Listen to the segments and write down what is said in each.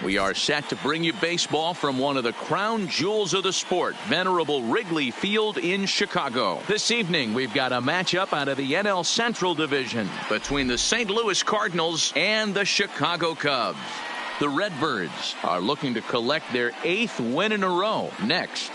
We are set to bring you baseball from one of the crown jewels of the sport, venerable Wrigley Field in Chicago. This evening, we've got a matchup out of the NL Central Division between the St. Louis Cardinals and the Chicago Cubs. The Redbirds are looking to collect their 8th win in a row next.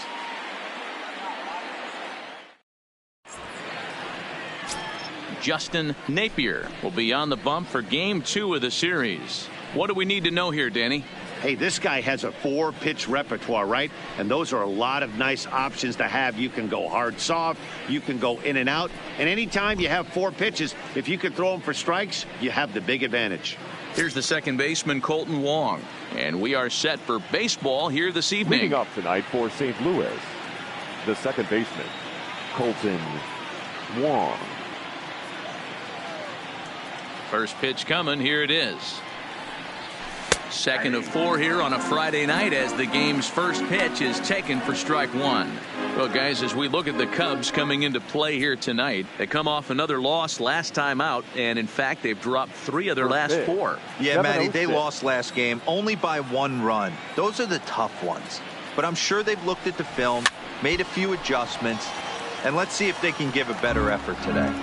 Justin Napier will be on the bump for Game 2 of the series. What do we need to know here, Danny? Hey, this guy has a 4-pitch repertoire, right? And those are a lot of nice options to have. You can go hard, soft. You can go in and out. And anytime you have 4 pitches, if you can throw them for strikes, you have the big advantage. Here's the second baseman, Colton Wong. And we are set for baseball here this evening. Leading off tonight for St. Louis, the second baseman, Colton Wong. First pitch coming. Here it is. Second of 4 here on a Friday night as the game's first pitch is taken for strike 1. Well, guys, as we look at the Cubs coming into play here tonight, they come off another loss last time out, and in fact they've dropped 3 of their last 4. Yeah, Matty, they lost last game only by 1 run. Those are the tough ones, but I'm sure they've looked at the film, made a few adjustments, and let's see if they can give a better effort today.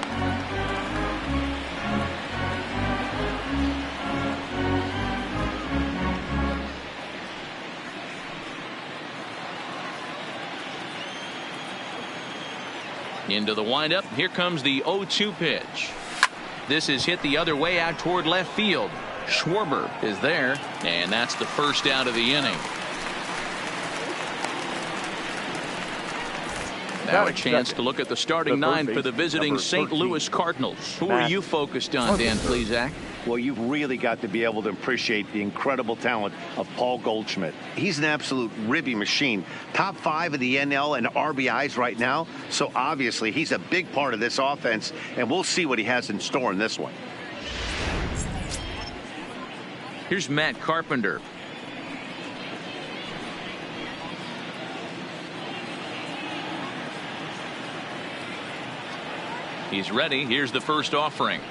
Into the windup. Here comes the 0-2 pitch. This is hit the other way out toward left field. Schwarber is there, and that's the first out of the inning. Now a chance to look at the starting 9 for the visiting St. Louis Cardinals. Who are you focused on, Dan Plesac? Well, you've really got to be able to appreciate the incredible talent of Paul Goldschmidt. He's an absolute ribby machine. Top 5 of the NL and RBIs right now. So obviously he's a big part of this offense, and we'll see what he has in store in this one. Here's Matt Carpenter. He's ready. Here's the first offering.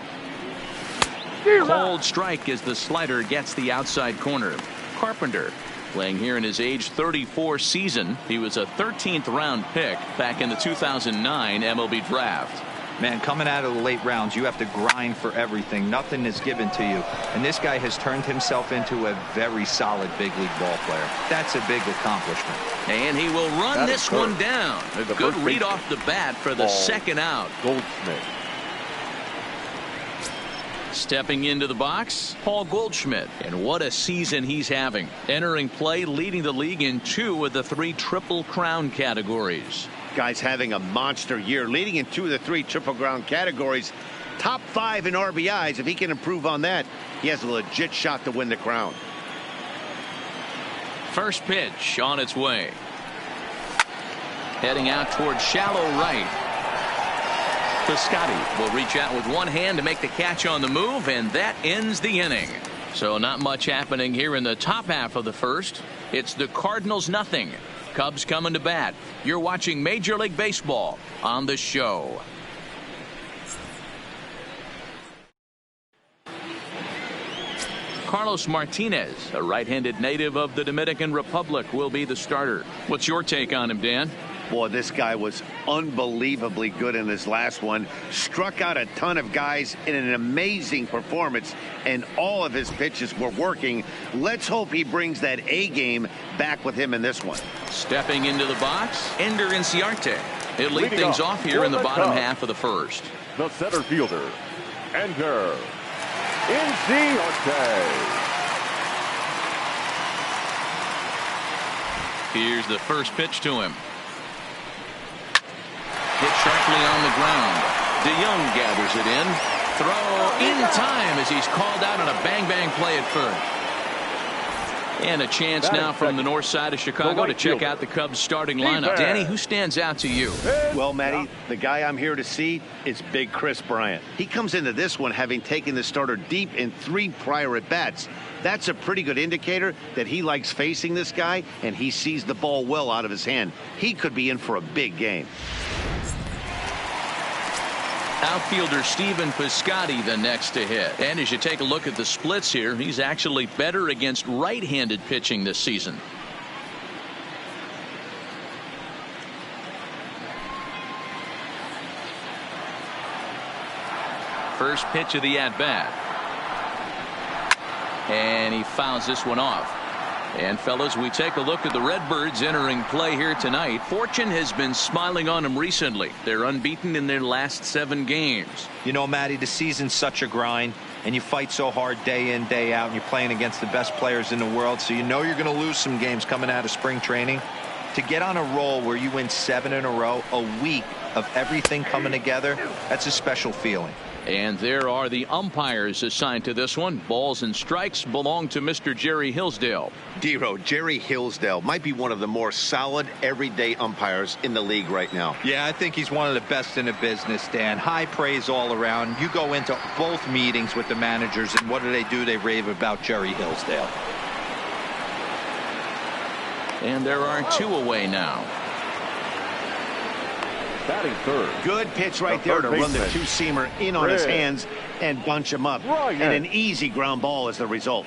Cold strike as the slider gets the outside corner. Carpenter playing here in his age 34 season. He was a 13th round pick back in the 2009 MLB draft. Man, coming out of the late rounds, you have to grind for everything. Nothing is given to you. And this guy has turned himself into a very solid big league ball player. That's a big accomplishment. And he will run this one down. A good read off the bat for the second out. Goldschmidt. Stepping into the box, Paul Goldschmidt. And what a season he's having. Entering play, leading the league in 2 of the 3 Triple Crown categories. Guy's having a monster year, leading in 2 of the 3 Triple Crown categories. Top 5 in RBIs. If he can improve on that, he has a legit shot to win the crown. First pitch on its way. Heading out towards shallow right. Piscotti will reach out with one hand to make the catch on the move, and that ends the inning. So not much happening here in the top half of the first. It's the Cardinals nothing. Cubs coming to bat. You're watching Major League Baseball on the show. Carlos Martinez, a right-handed native of the Dominican Republic, will be the starter. What's your take on him, Dan? Boy, this guy was unbelievably good in his last one. Struck out a ton of guys in an amazing performance, and all of his pitches were working. Let's hope he brings that A game back with him in this one. Stepping into the box, Ender Inciarte. He'll lead things off here in the bottom half of the first. The center fielder, Ender Inciarte. Here's the first pitch to him. Hit sharply on the ground. DeYoung gathers it in. Throw in time as he's called out on a bang-bang play at first. And a chance now from the north side of Chicago to check out the Cubs starting lineup. Danny, who stands out to you? Well, Matty, the guy I'm here to see is Big Chris Bryant. He comes into this one having taken the starter deep in 3 prior at-bats. That's a pretty good indicator that he likes facing this guy, and he sees the ball well out of his hand. He could be in for a big game. Outfielder Stephen Piscotty the next to hit. And as you take a look at the splits here, he's actually better against right-handed pitching this season. First pitch of the at-bat. And he fouls this one off. And fellas, we take a look at the Redbirds entering play here tonight. Fortune has been smiling on them recently. They're unbeaten in their last 7 games. You know, Matty, the season's such a grind, and you fight so hard day in, day out, and you're playing against the best players in the world, so you know you're going to lose some games coming out of spring training. To get on a roll where you win 7 in a row, a week of everything coming together, that's a special feeling. And there are the umpires assigned to this one. Balls and strikes belong to Mr. Jerry Hillsdale. Dero, Jerry Hillsdale might be one of the more solid everyday umpires in the league right now. Yeah, I think he's one of the best in the business, Dan. High praise all around. You go into both meetings with the managers, and what do? They rave about Jerry Hillsdale. And there are 2 away now. Batting third. Good pitch right there to run the 2-seamer in on his hands and bunch him up. And an easy ground ball is the result.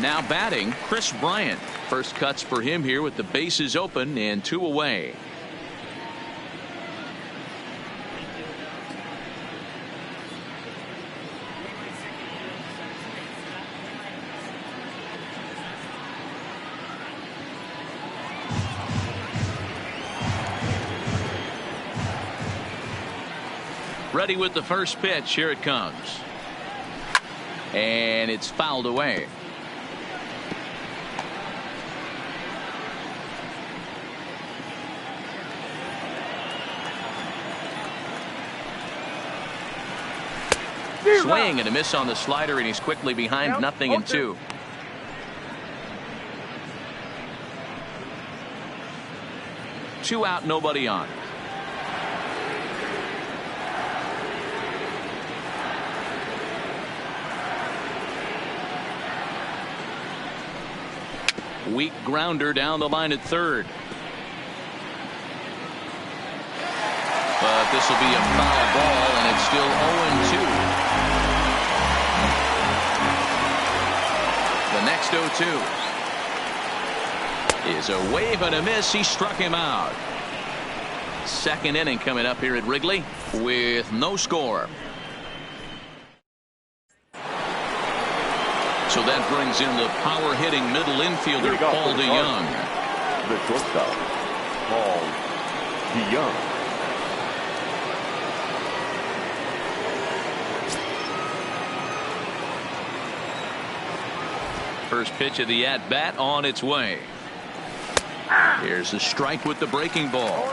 Now batting, Chris Bryant. First cuts for him here with the bases open and 2 away. Ready with the first pitch. Here it comes. And it's fouled away. Swing and a miss on the slider, and he's quickly behind 0-2. Two out, nobody on. Weak grounder down the line at third. But this will be a foul ball, and it's still 0-2. The next 0-2 is a wave and a miss. He struck him out. Second inning coming up here at Wrigley with no score. So that brings in the power-hitting middle infielder, Paul DeYoung. The shortstop, Paul DeYoung. First pitch of the at-bat on its way. Here's a strike with the breaking ball.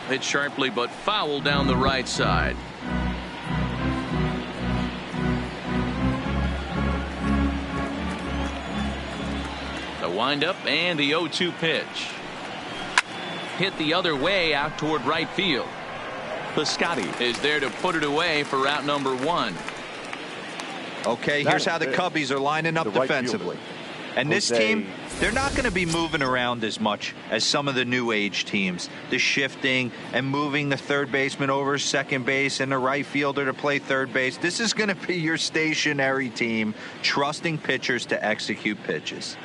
Hit sharply but foul down the right side. The windup and the 0-2 pitch. Hit the other way out toward right field. Piscotty is there to put it away for out number 1. Okay, here's how the Cubbies are lining up defensively. And this team, they're not going to be moving around as much as some of the new age teams. The shifting and moving the third baseman over second base and the right fielder to play third base. This is going to be your stationary team, trusting pitchers to execute pitches.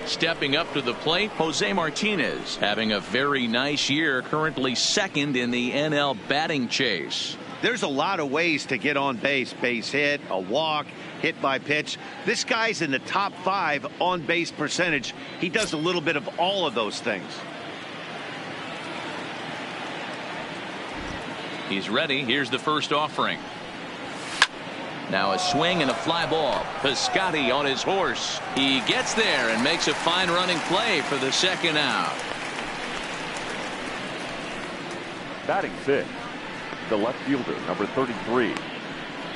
Stepping up to the plate, Jose Martinez having a very nice year, currently second in the NL batting chase. There's a lot of ways to get on base. Base hit, a walk, hit by pitch. This guy's in the top 5 on base percentage. He does a little bit of all of those things. He's ready. Here's the first offering. Now a swing and a fly ball. Piscotty on his horse. He gets there and makes a fine running play for the second out. Batting 6th, the left fielder, number 33,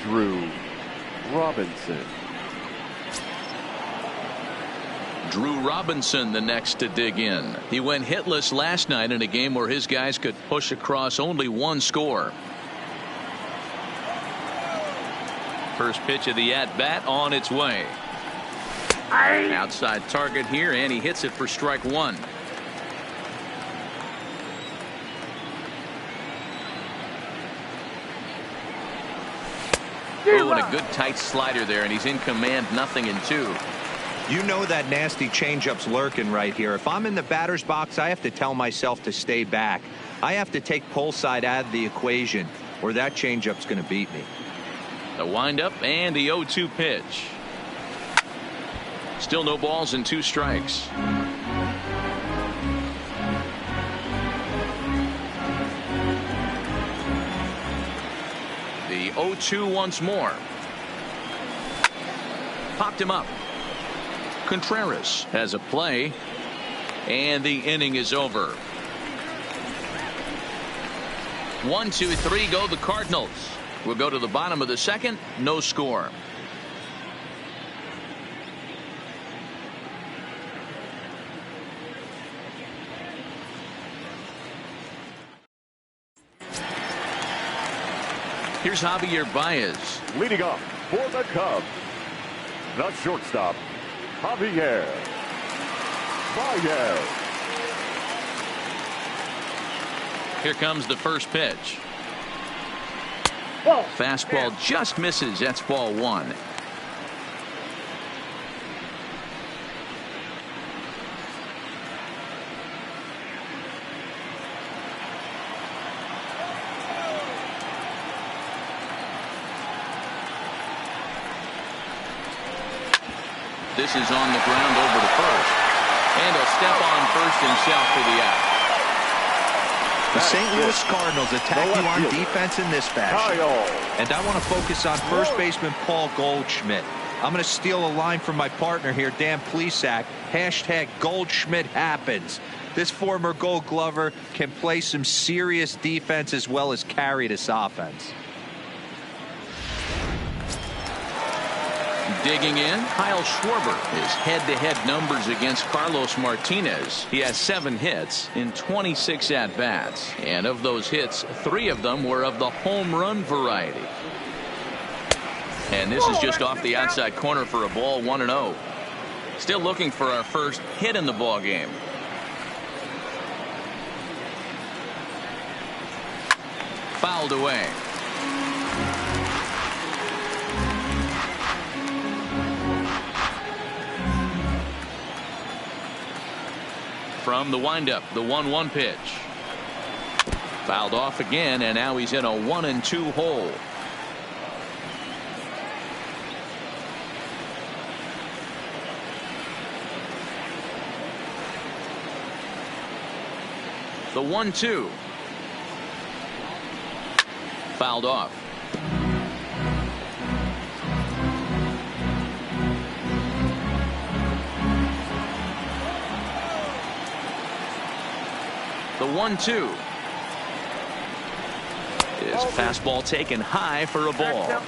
Drew Robinson. Drew Robinson the next to dig in. He went hitless last night in a game where his guys could push across only one score. First pitch of the at-bat on its way. Outside target here, and he hits it for strike one. Oh, and a good tight slider there, and he's in command, 0-2. You know that nasty changeup's lurking right here. If I'm in the batter's box, I have to tell myself to stay back. I have to take pull side out of the equation, or that changeup's going to beat me. The windup and the 0-2 pitch. Still no balls and 2 strikes. The 0-2 once more. Popped him up. Contreras has a play, and the inning is over. 1, 2, 3 go the Cardinals. We'll go to the bottom of the second. No score. Here's Javier Baez. Leading off for the Cubs, the shortstop, Javier Baez. Here comes the first pitch. Fastball just misses. That's ball 1. This is on the ground over to first. And he'll step on first himself for the out. The St. Louis Cardinals attack you on defense in this fashion. And I want to focus on first baseman Paul Goldschmidt. I'm going to steal a line from my partner here, Dan Plesac. Hashtag Goldschmidt happens. This former Gold Glover can play some serious defense as well as carry this offense. Digging in, Kyle Schwarber. His head-to-head numbers against Carlos Martinez. He has 7 hits in 26 at-bats. And of those hits, 3 of them were of the home run variety. And this is just off the outside corner for a ball, 1-0. Still looking for our first hit in the ball game. Fouled away. From the windup, the 1-1 pitch. Fouled off again, and now he's in a 1-2 hole. The 1-2. Fouled off. The 1-2. His fastball taken high for a ball.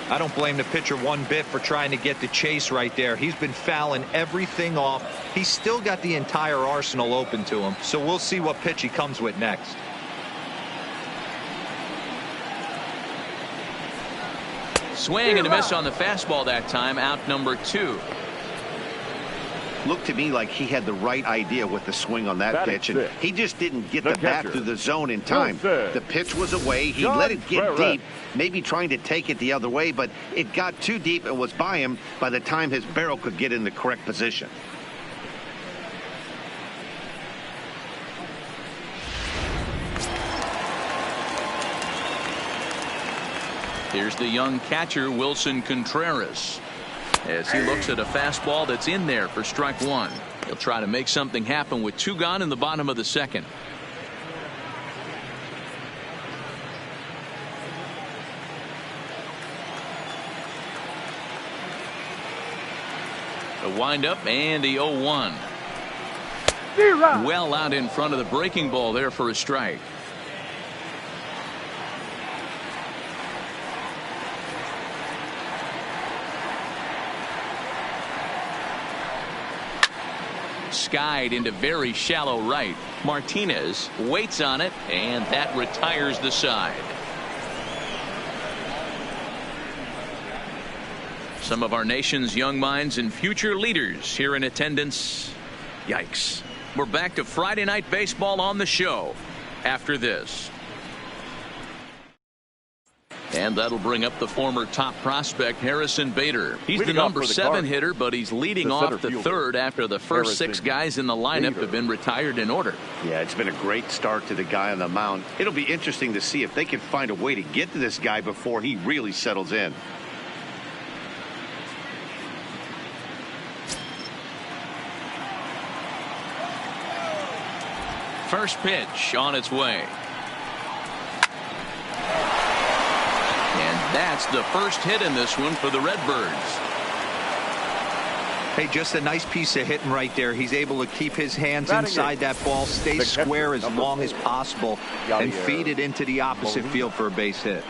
I don't blame the pitcher one bit for trying to get the chase right there. He's been fouling everything off. He's still got the entire arsenal open to him. So we'll see what pitch he comes with next. Swing and a miss on the fastball that time. Out number 2. Looked to me like he had the right idea with the swing on that pitch, and he just didn't get the bat through the zone in time. The pitch was away. He let it get deep, maybe trying to take it the other way, but it got too deep and was by him by the time his barrel could get in the correct position. Here's the young catcher, Wilson Contreras, as he looks at a fastball that's in there for strike 1. He'll try to make something happen with 2 gone in the bottom of the second. The windup and the 0-1. Well out in front of the breaking ball there for a strike. skied into very shallow right. Martinez waits on it, and that retires the side. Some of our nation's young minds and future leaders here in attendance. Yikes. We're back to Friday Night Baseball on the show after this. And that'll bring up the former top prospect, Harrison Bader. He's the number 7 hitter, but he's leading off the third after the first 6 guys in the lineup have been retired in order. Yeah, it's been a great start to the guy on the mound. It'll be interesting to see if they can find a way to get to this guy before he really settles in. First pitch on its way. And that's the first hit in this one for the Redbirds. Hey, just a nice piece of hitting right there. He's able to keep his hands inside that ball, stay square as long as possible, and feed it into the opposite field for a base hit.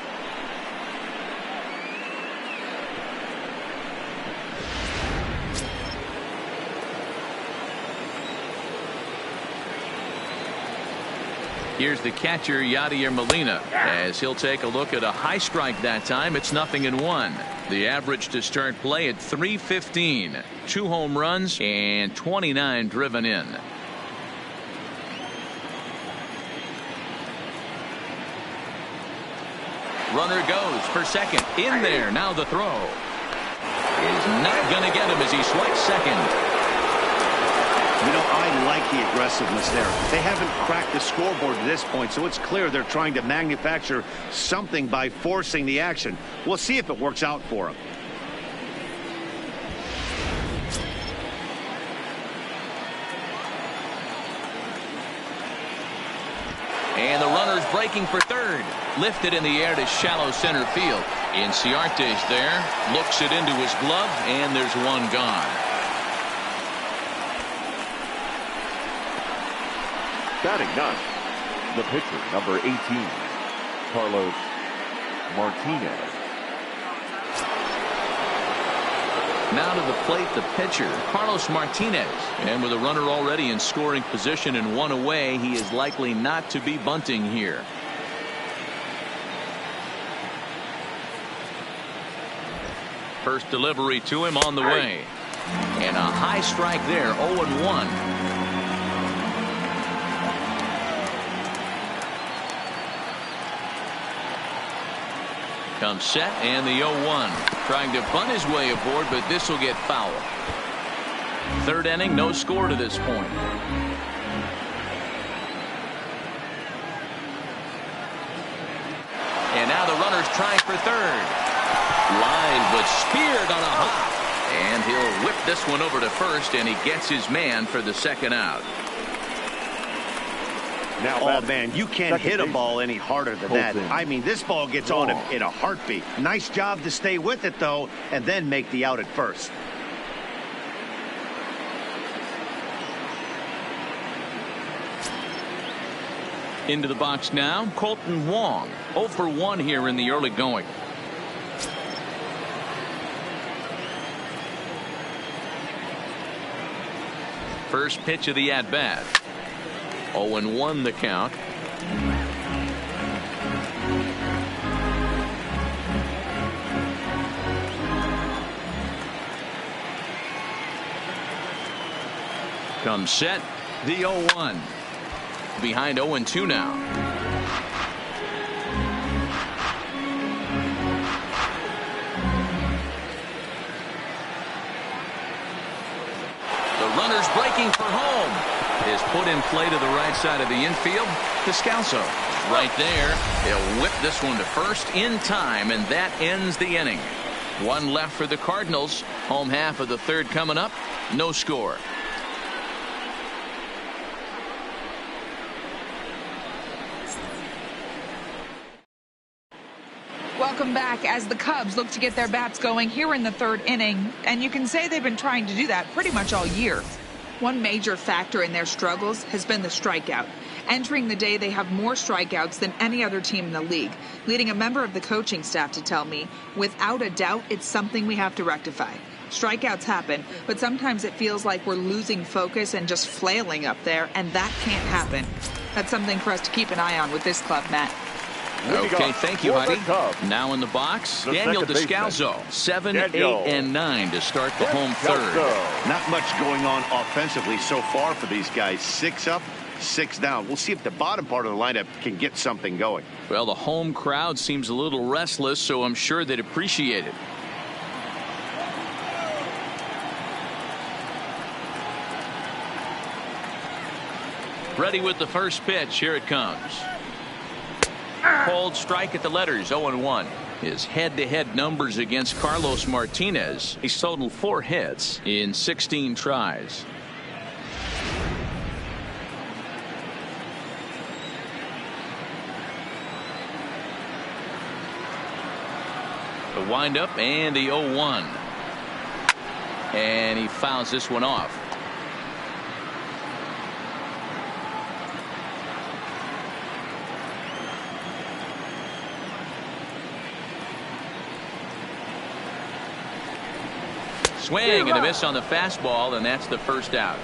Here's the catcher, Yadier Molina, as he'll take a look at a high strike that time. It's 0-1. The average to start play at 315. 2 home runs and 29 driven in. Runner goes for second. In there. Now the throw is not going to get him as he swipes second. You know, I like the aggressiveness there. They haven't cracked the scoreboard at this point, so it's clear they're trying to manufacture something by forcing the action. We'll see if it works out for them. And the runner's breaking for third. Lifted in the air to shallow center field. Inciarte's there. Looks it into his glove, and there's one gone. Batting 9, the pitcher, number 18, Carlos Martinez. Now to the plate, the pitcher, Carlos Martinez. And with a runner already in scoring position and 1 away, he is likely not to be bunting here. First delivery to him on the way. And a high strike there, 0-1. Comes set and the 0-1. Trying to bunt his way aboard, but this will get foul. Third inning, no score to this point. And now the runner's trying for third. Line but speared on a hop. And he'll whip this one over to first, and he gets his man for the second out. Now, oh, man, you can't hit a ball any harder than that. I mean, this ball gets on him in a heartbeat. Nice job to stay with it, though, and then make the out at first. Into the box now, Colton Wong. 0 for 1 here in the early going. First pitch of the at-bat. 0-1 the count. Comes set, the 0-1. Behind 0-2 now. The runner's breaking for home. Is put in play to the right side of the infield. Descalso right there. They'll whip this one to first in time, and that ends the inning. 1 left for the Cardinals. Home half of the third coming up. No score. Welcome back as the Cubs look to get their bats going here in the third inning, and you can say they've been trying to do that pretty much all year. One major factor in their struggles has been the strikeout. Entering the day, they have more strikeouts than any other team in the league, leading a member of the coaching staff to tell me, without a doubt, it's something we have to rectify. Strikeouts happen, but sometimes it feels like we're losing focus and just flailing up there, and that can't happen. That's something for us to keep an eye on with this club, Matt. Okay, thank you, Heidi. Now in the box, Daniel Descalzo. 7, 8, and 9 to start the home third. Not much going on offensively so far for these guys. 6 up, 6 down. We'll see if the bottom part of the lineup can get something going. Well, the home crowd seems a little restless, so I'm sure they'd appreciate it. Ready with the first pitch. Here it comes. Cold strike at the letters, 0-1. His head-to-head numbers against Carlos Martinez. He's totaled 4 hits in 16 tries. The windup and the 0-1. And he fouls this one off. Swing and a miss on the fastball, and that's the first out.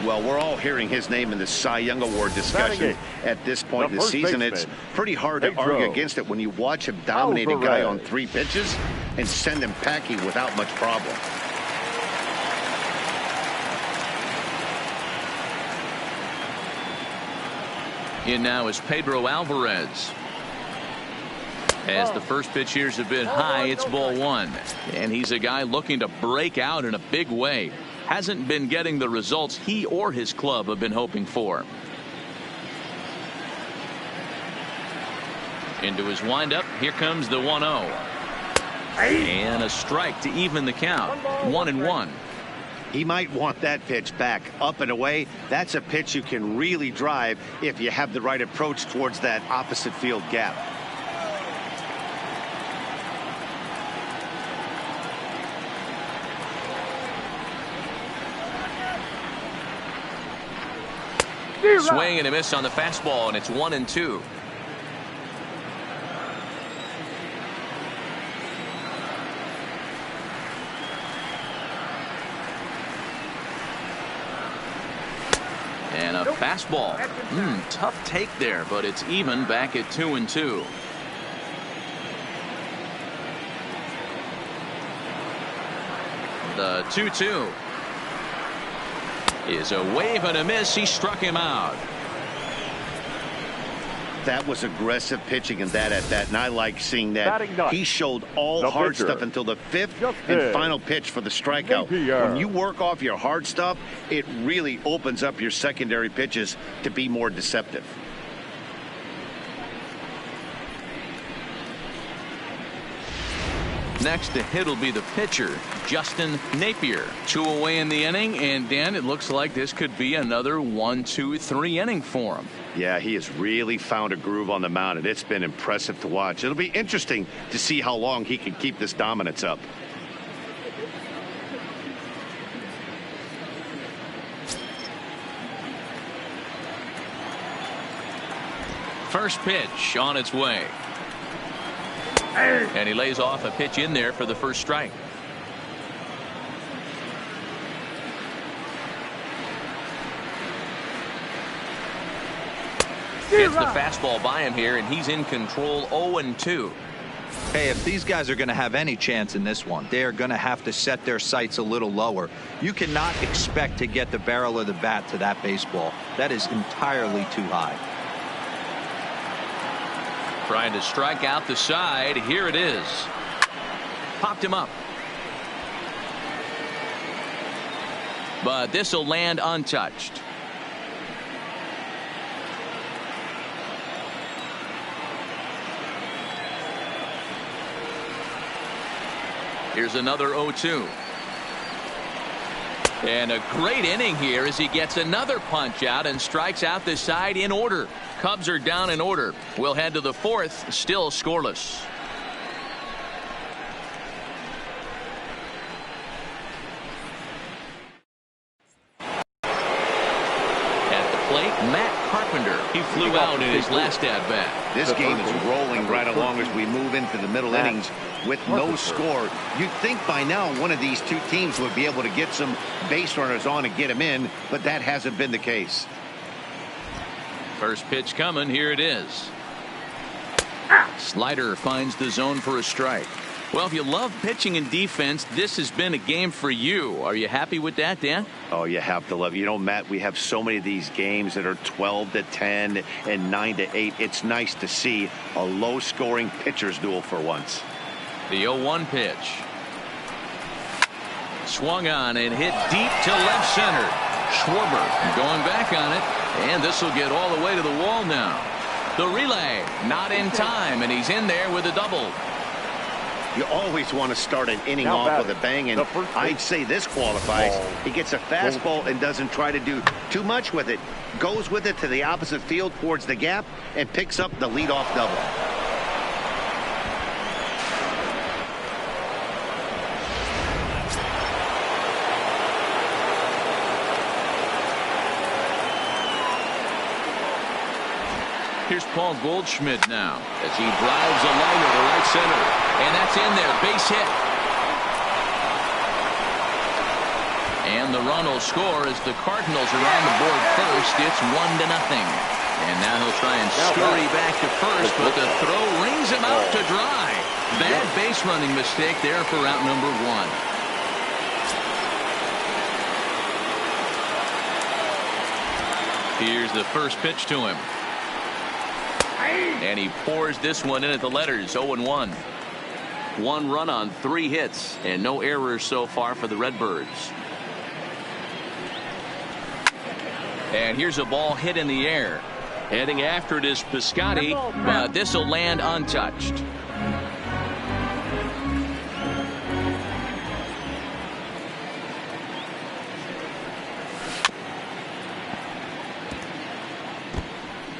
Well, we're all hearing his name in the Cy Young Award discussion at this point in the season. It's pretty hard to argue against it when you watch him dominate a guy on 3 pitches and send him packing without much problem. In now is Pedro Alvarez. As the first pitch here's a bit high, it's ball 1. And he's a guy looking to break out in a big way. Hasn't been getting the results he or his club have been hoping for. Into his windup. Here comes the 1-0. And a strike to even the count. 1-1. He might want that pitch back. Up and away, that's a pitch you can really drive if you have the right approach towards that opposite field gap. Swing and a miss on the fastball, and it's 1-2. And a fastball. Tough take there, but it's even back at 2-2. The 2-2. Is a wave and a miss. He struck him out. That was aggressive pitching and that at that, and I like seeing that. He showed all hard stuff until the 5th and final pitch for the strikeout. When you work off your hard stuff, it really opens up your secondary pitches to be more deceptive. Next to hit will be the pitcher, Justin Napier. 2 away in the inning, and Dan, it looks like this could be another 1-2-3 inning for him. Yeah, he has really found a groove on the mound, and it's been impressive to watch. It'll be interesting to see how long he can keep this dominance up. First pitch on its way. And he lays off a pitch in there for the first strike. Gets the fastball by him here, and he's in control. 0-2. Hey, if these guys are going to have any chance in this one, they are going to have to set their sights a little lower. You cannot expect to get the barrel of the bat to that baseball. That is entirely too high. Trying to strike out the side. Here it is. Popped him up. But this will land untouched. Here's another 0-2. And a great inning here as he gets another punch out and strikes out the side in order. Cubs are down in order. We'll head to the 4th, still scoreless. At the plate, Matt Carpenter. He flew out in his last at-bat. This game is rolling right along as we move into the middle innings with no score. You'd think by now one of these two teams would be able to get some base runners on and get them in, but that hasn't been the case. First pitch coming. Here it is. Slider finds the zone for a strike. Well, if you love pitching and defense, this has been a game for you. Are you happy with that, Dan? Oh, you have to love it. You know, Matt, we have so many of these games that are 12-10 and 9-8. It's nice to see a low-scoring pitcher's duel for once. The 0-1 pitch. Swung on and hit deep to left center. Schwarber going back on it, and this will get all the way to the wall now. The relay not in time, and he's in there with a double. You always want to start an inning off with a bang, and I'd say this qualifies. He gets a fastball and doesn't try to do too much with it. Goes with it to the opposite field towards the gap and picks up the leadoff double. Here's Paul Goldschmidt now as he drives a liner to right center. And that's in there. Base hit. And the run will score as the Cardinals are on the board first. It's 1-0. And now he'll try and scurry back to first, but the throw rings him out to dry. Bad base running mistake there for out number 1. Here's the first pitch to him. And he pours this one in at the letters. 0-1. 1 run on 3 hits and no errors so far for the Redbirds. And here's a ball hit in the air. Heading after it is Piscotty, but this will land untouched.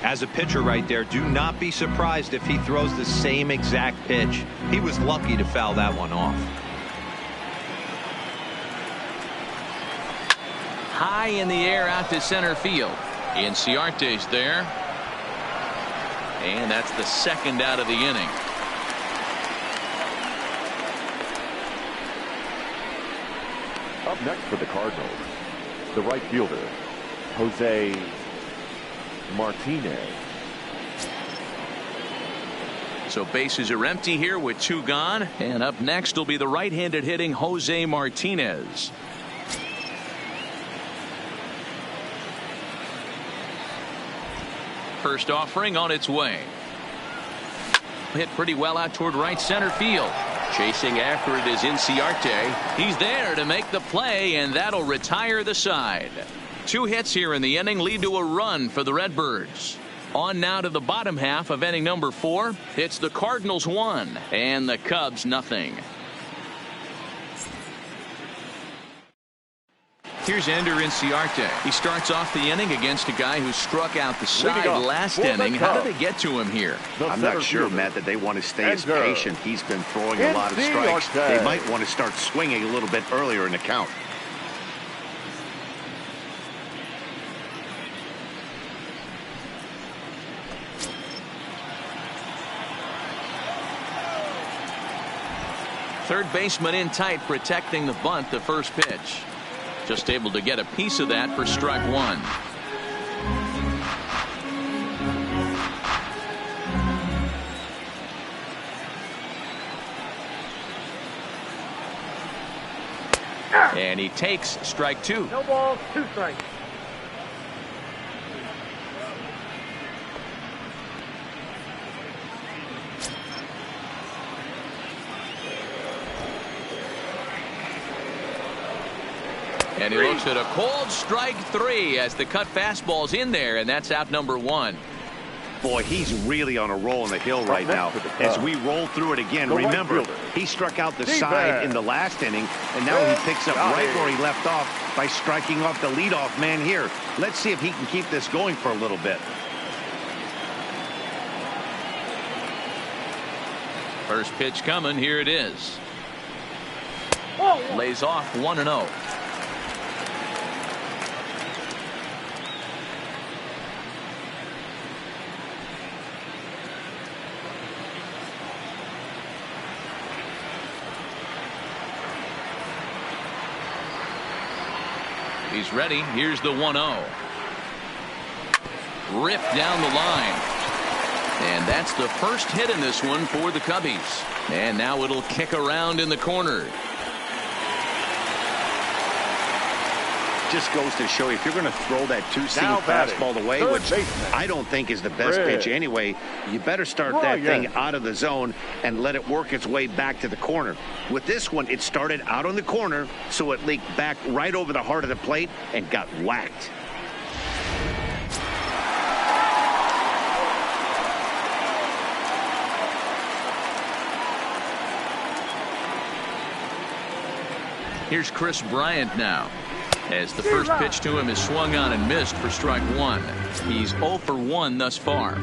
As a pitcher right there, do not be surprised if he throws the same exact pitch. He was lucky to foul that one off. High in the air out to center field. Inciarte's there. And that's the second out of the inning. Up next for the Cardinals, the right fielder, Jose Martinez. So bases are empty here with 2 gone. And up next will be the right-handed hitting Jose Martinez. First offering on its way. Hit pretty well out toward right center field. Chasing after it is Inciarte. He's there to make the play, and that'll retire the side. 2 hits here in the inning lead to a run for the Redbirds. On now to the bottom half of inning number 4. It's the Cardinals 1 and the Cubs nothing. Here's Ender Inciarte. He starts off the inning against a guy who struck out the side last inning. How did they get to him here? I'm not sure, Matt, that they want to stay as patient. He's been throwing a lot of strikes. They might want to start swinging a little bit earlier in the count. Third baseman in tight, protecting the bunt. The first pitch. Just able to get a piece of that for strike 1. And he takes strike 2. No balls, 2 strikes. And he looks at a cold strike 3 as the cut fastball's in there, and that's out number 1. Boy, he's really on a roll in the hill right now. As we roll through it again, remember, he struck out the side in the last inning, and now he picks up right where he left off by striking off the leadoff man here. Let's see if he can keep this going for a little bit. First pitch coming. Here it is. Lays off 1-0. He's ready. Here's the 1-0. Ripped down the line. And that's the first hit in this one for the Cubbies. And now it'll kick around in the corner. Just goes to show you, if you're going to throw that two-seam fastball away, which I don't think is the best pitch anyway, you better start that thing out of the zone and let it work its way back to the corner. With this one, it started out on the corner, so it leaked back right over the heart of the plate and got whacked. Here's Chris Bryant now, as the first pitch to him is swung on and missed for strike one. He's 0 for 1 thus far.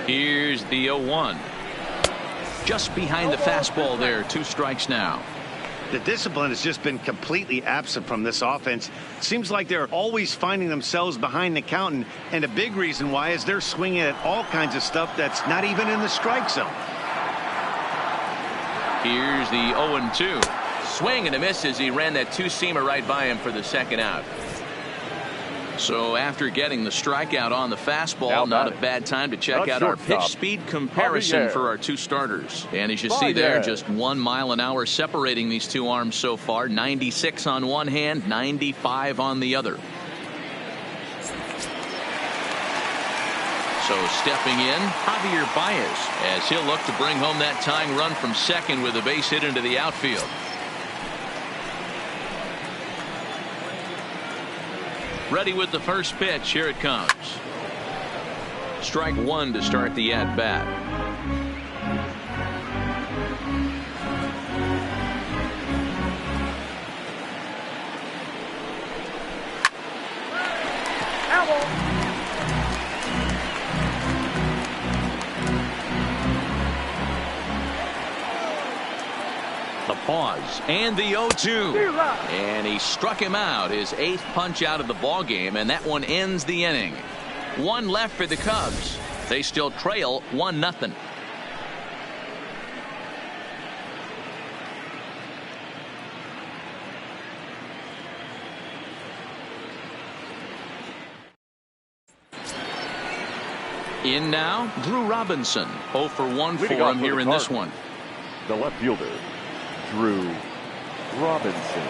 Here's the 0-1. Just behind the fastball there. 2 strikes now. The discipline has just been completely absent from this offense. Seems like they're always finding themselves behind the count, and a big reason why is they're swinging at all kinds of stuff that's not even in the strike zone. Here's the 0-2. Swing and a miss as he ran that two-seamer right by him for the second out. So after getting the strikeout on the fastball, not a bad time to check out our pitch speed comparison for our 2 starters. And as you see there, just 1 mile an hour separating these 2 arms so far. 96 on one hand, 95 on the other. So stepping in, Javier Baez, as he'll look to bring home that tying run from second with a base hit into the outfield. Ready with the first pitch. Here it comes. Strike 1 to start the at-bat. The pause and the 0-2, and he struck him out, his 8th punch out of the ball game, and that one ends the inning. 1 left for the Cubs. They still trail 1-0. In now, Drew Robinson. 0 for 1 for him here in this one. The left fielder, Drew Robinson.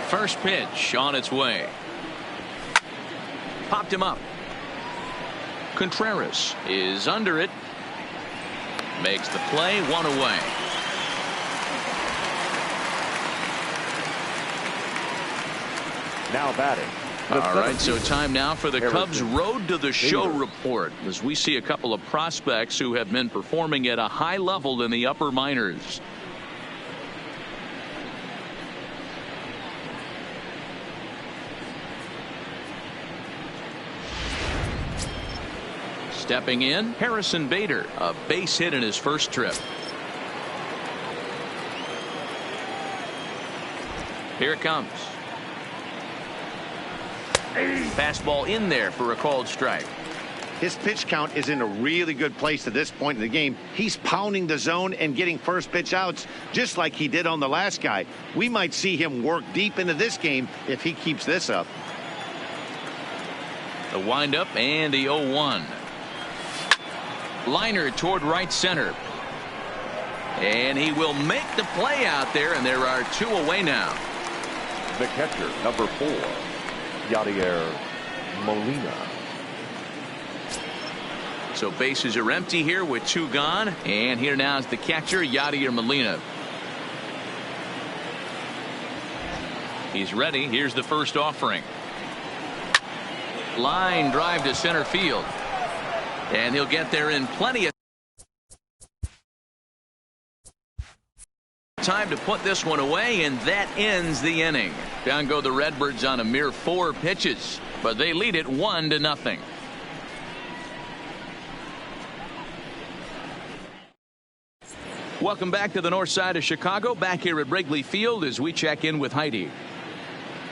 First pitch on its way. Popped him up. Contreras is under it. Makes the play, 1 away. Now batting. All right, so time now for the Cubs Road to the Show report, as we see a couple of prospects who have been performing at a high level in the upper minors. Stepping in, Harrison Bader, a base hit in his first trip. Here it comes. Fastball in there for a called strike. His pitch count is in a really good place at this point in the game. He's pounding the zone and getting first pitch outs just like he did on the last guy. We might see him work deep into this game if he keeps this up. The windup and the 0-1. Liner toward right center. And he will make the play out there, and there are 2 away now. The catcher, number 4. Yadier Molina. So bases are empty here with 2 gone, and here now is the catcher, Yadier Molina. He's ready. Here's the first offering. Line drive to center field, and he'll get there in plenty of time to put this one away, and that ends the inning. Down go the Redbirds on a mere 4 pitches, but they lead it 1-0. Welcome back to the north side of Chicago, back here at Wrigley Field as we check in with Heidi.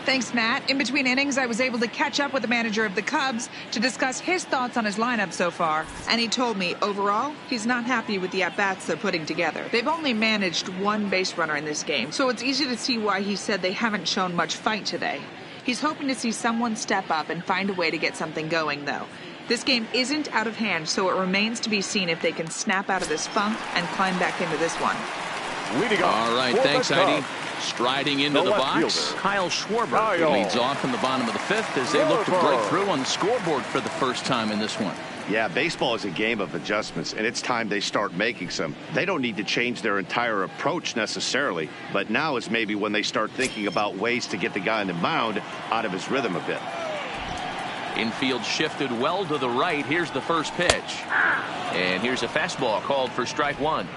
Thanks, Matt. In between innings, I was able to catch up with the manager of the Cubs to discuss his thoughts on his lineup so far. And he told me, overall, he's not happy with the at-bats they're putting together. They've only managed one base runner in this game, so it's easy to see why he said they haven't shown much fight today. He's hoping to see someone step up and find a way to get something going, though. This game isn't out of hand, so it remains to be seen if they can snap out of this funk and climb back into this one. All right, thanks, Heidi. Striding into the box, Kyle Schwarber, who leads off in the bottom of the fifth as they look to break through on the scoreboard for the first time in this one. Yeah, baseball is a game of adjustments, and it's time they start making some. They don't need to change their entire approach necessarily, but now is maybe when they start thinking about ways to get the guy on the mound out of his rhythm a bit. Infield shifted well to the right. Here's the first pitch. And here's a fastball called for strike one.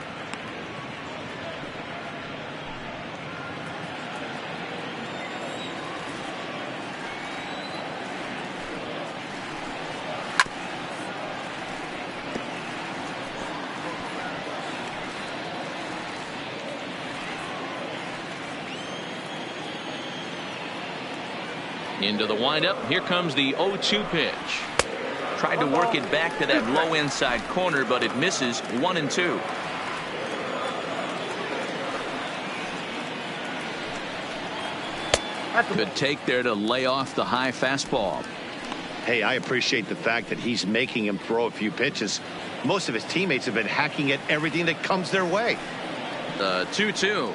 Into the windup. Here comes the 0-2 pitch. Tried to work it back to that low inside corner, but it misses. 1-2. Good take there to lay off the high fastball. Hey, I appreciate the fact that he's making him throw a few pitches. Most of his teammates have been hacking at everything that comes their way. The 2-2.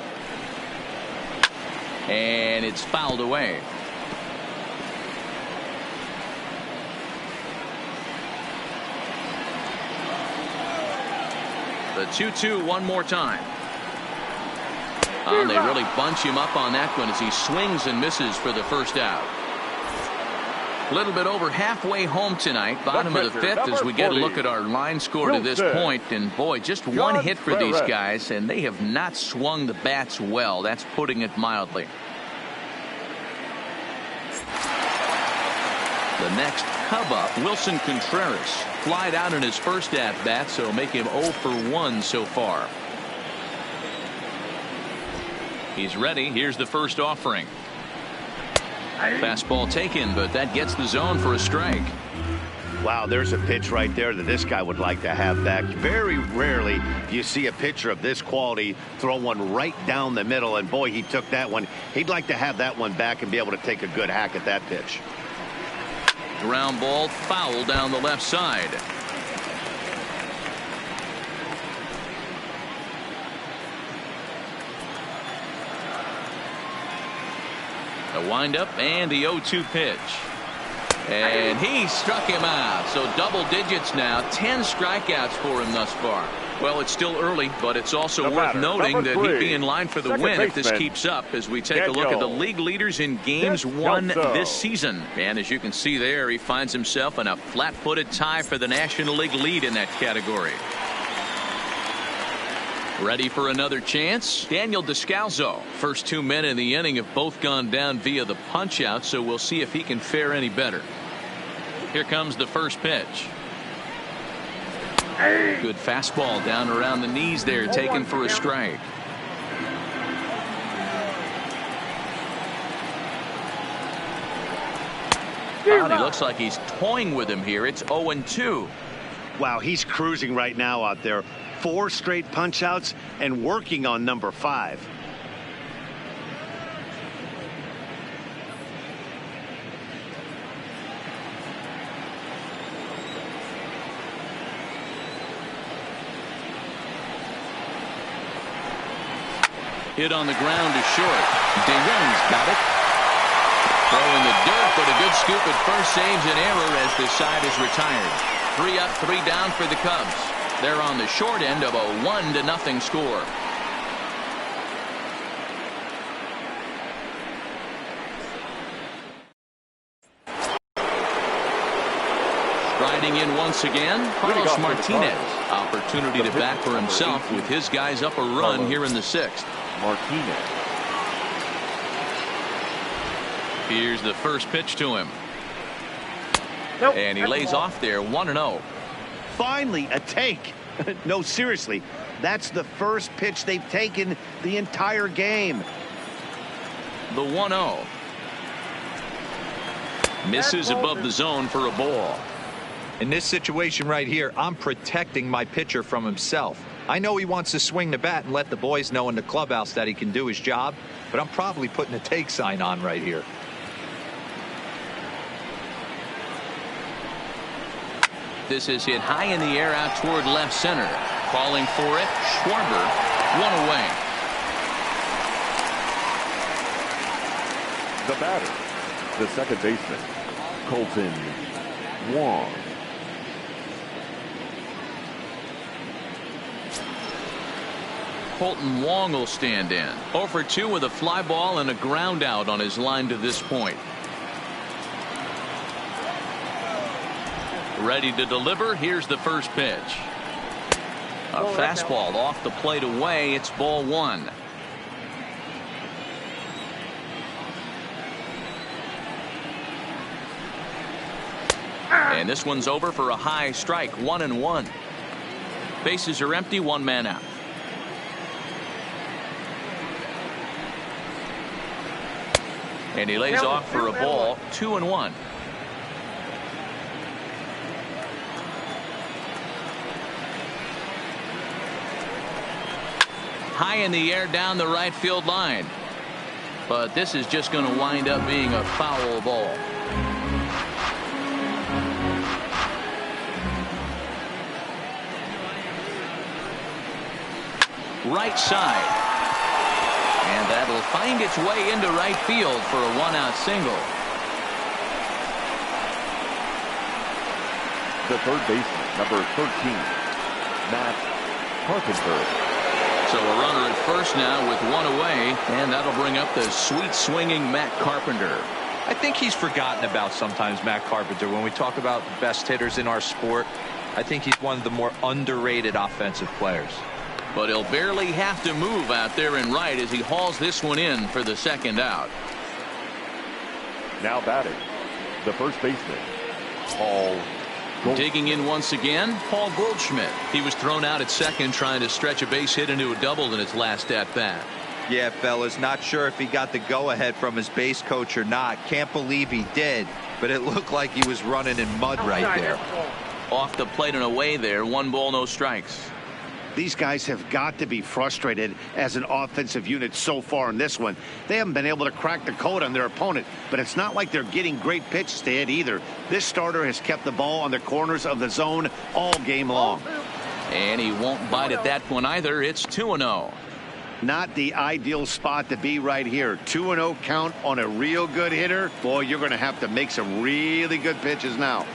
And it's fouled away. The 2-2 one more time. They really bunch him up on that one as he swings and misses for the first out. A little bit over halfway home tonight, bottom of the fifth, as we get a look at our line score to this point. And boy, just one hit for these guys, and they have not swung the bats well. That's putting it mildly. The next Cub up, Wilson Contreras, flied out in his first at-bat, so make him 0 for 1 so far. He's ready. Here's the first offering. Fastball taken, but that gets the zone for a strike. Wow, there's a pitch right there that this guy would like to have back. Very rarely do you see a pitcher of this quality throw one right down the middle, and boy, he took that one. He'd like to have that one back and be able to take a good hack at that pitch. Ground ball foul down the left side. The windup and the 0-2 pitch. And he struck him out. So double digits now. 10 strikeouts for him thus far. Well, it's still early, but it's also worth noting that he'd be in line for the win if this keeps up as we take a look at the league leaders in games won this season. And as you can see there, he finds himself in a flat-footed tie for the National League lead in that category. Ready for another chance? Daniel Descalzo. First 2 men in the inning have both gone down via the punch-out, so we'll see if he can fare any better. Here comes the first pitch. Good fastball down around the knees there, taken for a strike. He looks like he's toying with him here. It's 0-2. Wow, he's cruising right now out there. 4 straight punch outs and working on number 5. Hit on the ground is short. DeYoung's got it. Throw in the dirt, but a good scoop at first saves an error as this side is retired. 3 up, 3 down for the Cubs. They're on the short end of a 1-0 score. Striding in once again, Carlos Martinez. Opportunity to bat for himself with his guys up a run here in the 6th. Martinez. Here's the first pitch to him. And he lays off there 1-0. Finally a take. No, seriously, that's the first pitch they've taken the entire game. The 1-0. Misses above the zone for a ball. In this situation right here, I'm protecting my pitcher from himself. I know he wants to swing the bat and let the boys know in the clubhouse that he can do his job, but I'm probably putting a take sign on right here. This is hit high in the air out toward left center. Calling for it, Schwarber, one away. The batter, the second baseman, Colton Wong. Colton Wong will stand in. 0 for 2 with a fly ball and a ground out on his line to this point. Ready to deliver. Here's the first pitch. A fastball off the plate away. It's ball 1. And this one's over for a high strike. 1-1. Bases are empty. 1 man out. And he lays off for a ball. 2-1. High in the air down the right field line. But this is just going to wind up being a foul ball. Right side. And that'll find its way into right field for a 1-out single. The third baseman, number 13, Matt Carpenter. So a runner at first now with 1 away, and that'll bring up the sweet swinging Matt Carpenter. I think he's forgotten about sometimes, Matt Carpenter. When we talk about the best hitters in our sport, I think he's one of the more underrated offensive players. But he'll barely have to move out there in right as he hauls this one in for the second out. Now batting, the first baseman, Paul Goldschmidt. Digging in once again, Paul Goldschmidt. He was thrown out at second trying to stretch a base hit into a double in his last at bat. Yeah, fellas, not sure if he got the go-ahead from his base coach or not. Can't believe he did, but it looked like he was running in mud right there. Off the plate and away there. 1 ball, no strikes. These guys have got to be frustrated as an offensive unit so far in this one. They haven't been able to crack the code on their opponent, but it's not like they're getting great pitches to hit either. This starter has kept the ball on the corners of the zone all game long. And he won't bite at that one either. It's 2-0. Not the ideal spot to be right here. 2-0 count on a real good hitter. Boy, you're going to have to make some really good pitches now.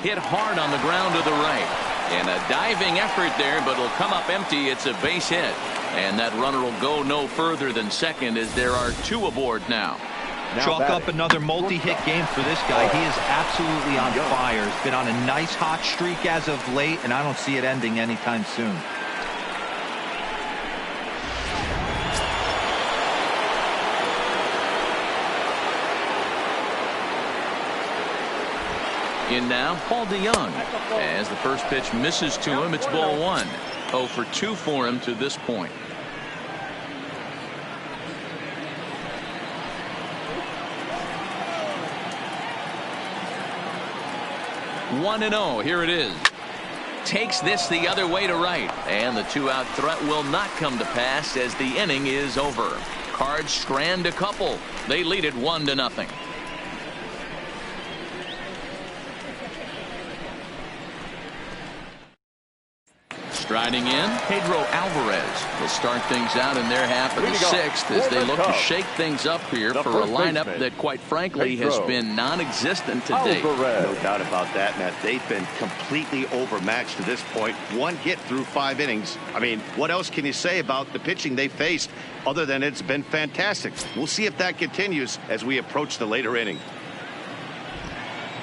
Hit hard on the ground to the right. And a diving effort there, but it'll come up empty. It's a base hit. And that runner will go no further than second as there are 2 aboard now. Chalk up another multi-hit game for this guy. He is absolutely on fire. He's been on a nice hot streak as of late, and I don't see it ending anytime soon. In now, Paul DeYoung. As the first pitch misses to him, it's ball 1. 0 for 2 for him to this point. One and 0. Here it is. Takes this the other way to right. And the 2-out threat will not come to pass as the inning is over. Cards strand a couple. They lead it 1-0. Striding in, Pedro Alvarez will start things out in their half of the 6th as they look to shake things up here for a lineup that, quite frankly, has been non-existent to date. No doubt about that, Matt. They've been completely overmatched to this point. 1 hit through 5 innings. I mean, what else can you say about the pitching they faced other than it's been fantastic? We'll see if that continues as we approach the later inning.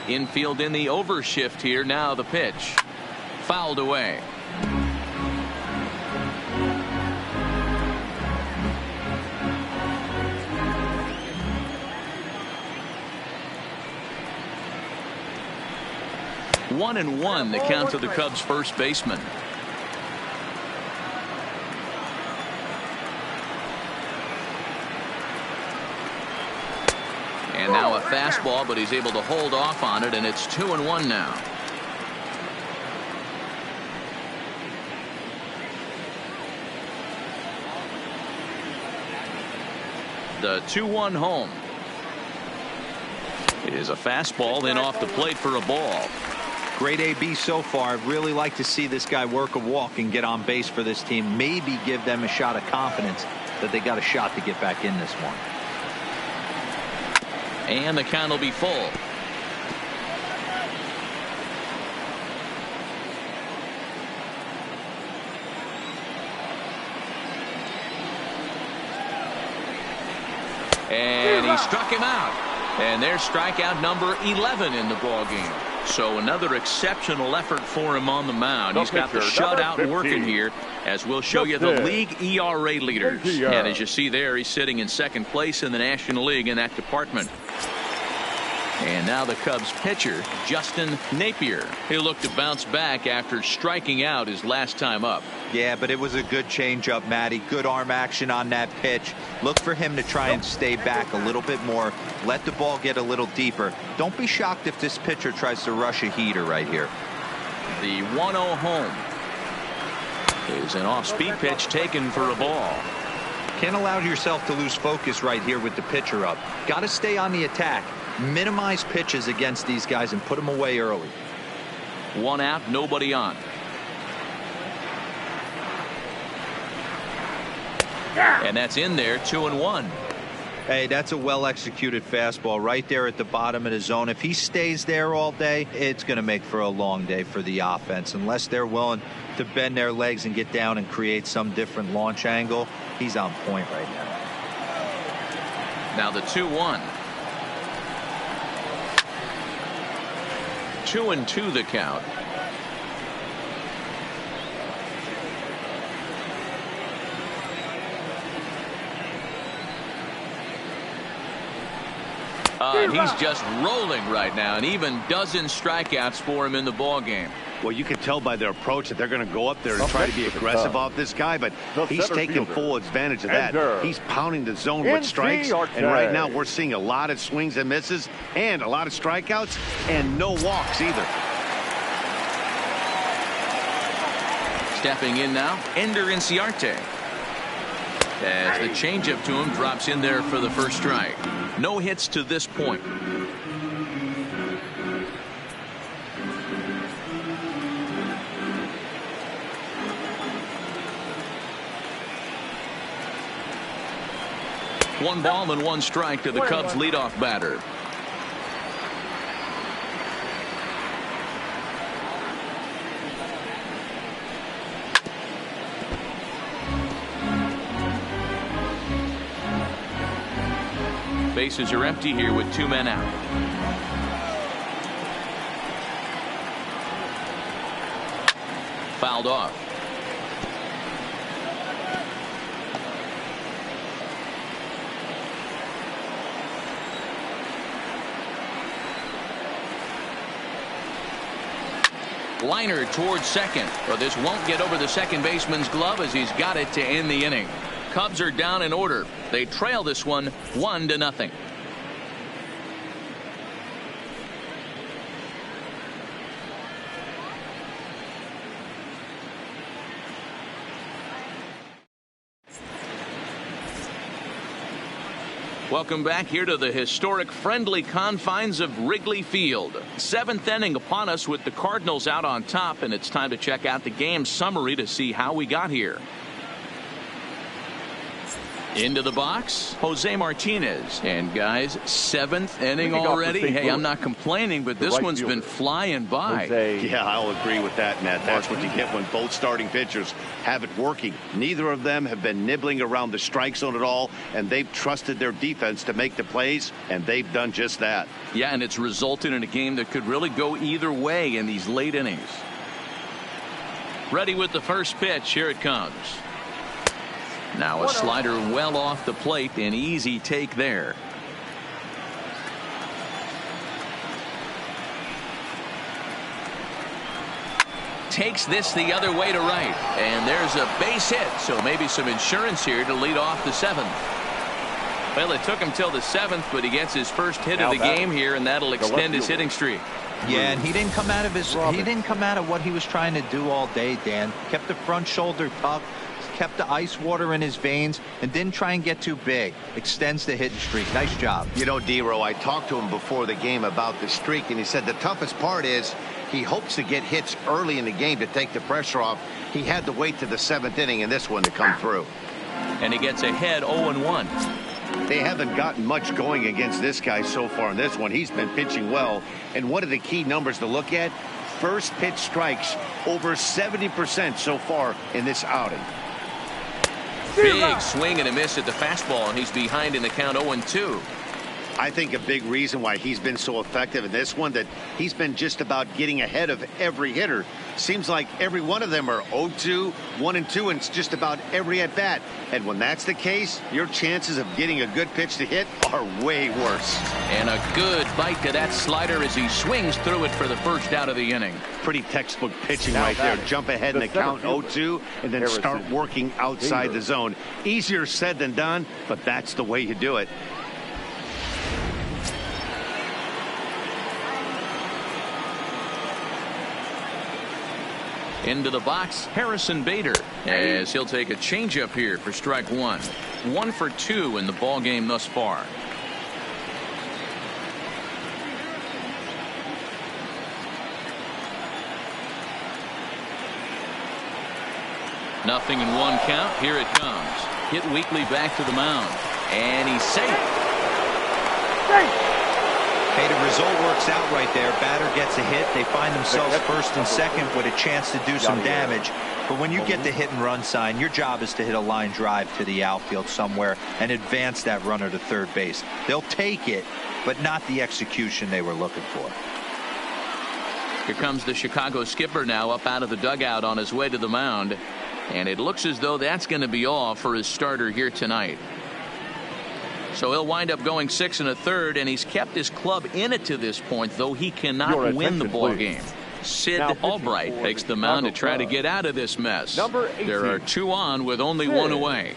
Infield in the overshift here. Now the pitch. Fouled away. One and 1 the count to the Cubs first baseman. And now a fastball, but he's able to hold off on it, and it's 2-1 now. The 2-1 home is a fastball in off the plate for a ball. Great AB so far. I'd really like to see this guy work a walk and get on base for this team. Maybe give them a shot of confidence that they got a shot to get back in this one. And the count will be full. And he struck him out. And there's strikeout number 11 in the ball game. So another exceptional effort for him on the mound. He's got the shutout working here, as we'll show you the league ERA leaders. And as you see there, he's sitting in second place in the National League in that department. And now the Cubs pitcher, Justin Napier. He'll look to bounce back after striking out his last time up. Yeah, but it was a good changeup, Matty. Good arm action on that pitch. Look for him to try and stay back a little bit more. Let the ball get a little deeper. Don't be shocked if this pitcher tries to rush a heater right here. The 1-0 home is an off-speed pitch taken for a ball. Can't allow yourself to lose focus right here with the pitcher up. Got to stay on the attack. Minimize pitches against these guys and put them away early. 1 out, nobody on. And that's in there, 2-1. Hey, that's a well-executed fastball right there at the bottom of the zone. If he stays there all day, it's going to make for a long day for the offense. Unless they're willing to bend their legs and get down and create some different launch angle, he's on point right now. Now the 2-1. 2-2 the count. And he's just rolling right now, and even dozen strikeouts for him in the ball game. Well, you can tell by their approach that they're going to go up there and try to be aggressive off this guy, but he's taking full advantage of that. He's pounding the zone with strikes, and right now we're seeing a lot of swings and misses and a lot of strikeouts and no walks either. Stepping in now, Ender Inciarte. As the changeup to him drops in there for the first strike. No hits to this point. One ball and one strike to the Cubs leadoff batter. Bases are empty here with 2 men out. Fouled off. Liner towards second, but this won't get over the second baseman's glove as he's got it to end the inning. Cubs are down in order. They trail this one 1-0. Welcome back here to the historic friendly confines of Wrigley Field. 7th inning upon us with the Cardinals out on top, and it's time to check out the game summary to see how we got here. Into the box, Jose Martinez. And guys, 7th inning already. Hey, I'm not complaining, but this one's been flying by. Yeah, I'll agree with that, Matt. That's what you get when both starting pitchers have it working. Neither of them have been nibbling around the strike zone at all, and they've trusted their defense to make the plays, and they've done just that. Yeah, and it's resulted in a game that could really go either way in these late innings. Ready with the first pitch. Here it comes. Now a slider well off the plate, an easy take there. Takes this the other way to right, and there's a base hit, so maybe some insurance here to lead off the 7th. Well, it took him till the 7th, but he gets his first hit of the game here, and that'll extend his hitting streak. Yeah, and he didn't come out of what he was trying to do all day, Dan. Kept the front shoulder tucked, kept the ice water in his veins, and didn't try and get too big. Extends the hitting streak. Nice job. You know, D-Row, I talked to him before the game about the streak, and he said the toughest part is he hopes to get hits early in the game to take the pressure off. He had to wait to the 7th inning in this one to come through. And he gets ahead 0-1. They haven't gotten much going against this guy so far in this one. He's been pitching well. And one of the key numbers to look at, first pitch strikes over 70% so far in this outing. Big swing and a miss at the fastball, and he's behind in the count 0-2. I think a big reason why he's been so effective in this one, that he's been just about getting ahead of every hitter. Seems like every one of them are 0-2, 1-2, and it's just about every at-bat. And when that's the case, your chances of getting a good pitch to hit are way worse. And a good bite to that slider as he swings through it for the first out of the inning. Pretty textbook pitching right there. Jump ahead in the count 0-2 and then start working outside the zone. Easier said than done, but that's the way you do it. Into the box, Harrison Bader, as he'll take a changeup here for strike 1. 1 for 2 in the ball game thus far. Nothing in 1 count. Here it comes. Hit weakly back to the mound, and he's safe. Hey, the result works out right there. Batter gets a hit. They find themselves first and second with a chance to do some damage. But when you get the hit and run sign, your job is to hit a line drive to the outfield somewhere and advance that runner to third base. They'll take it, but not the execution they were looking for. Here comes the Chicago skipper now up out of the dugout on his way to the mound. And it looks as though that's going to be all for his starter here tonight. So he'll wind up going 6 1/3, and he's kept his club in it to this point, though he cannot win the ball game. Sid Albright takes the mound to try to get out of this mess. There are 2 on with only 1 away.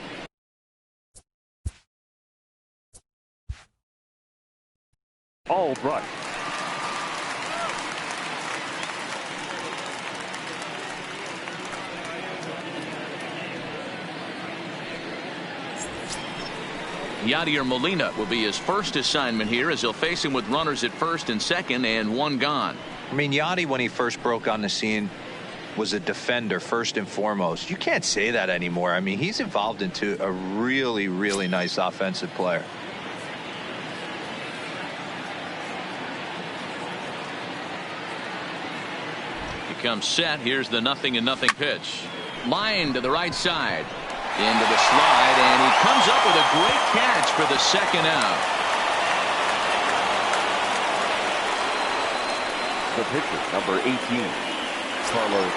Albright. Yadier Molina will be his first assignment here, as he'll face him with runners at first and second and 1 gone. I mean, Yadi, when he first broke on the scene, was a defender first and foremost. You can't say that anymore. I mean, he's evolved into a really, really nice offensive player. He comes set. Here's the 0-0 pitch. Line to the right side. Into the slide, and he comes up with a great catch for the second out. The pitcher, number 18, Carlos.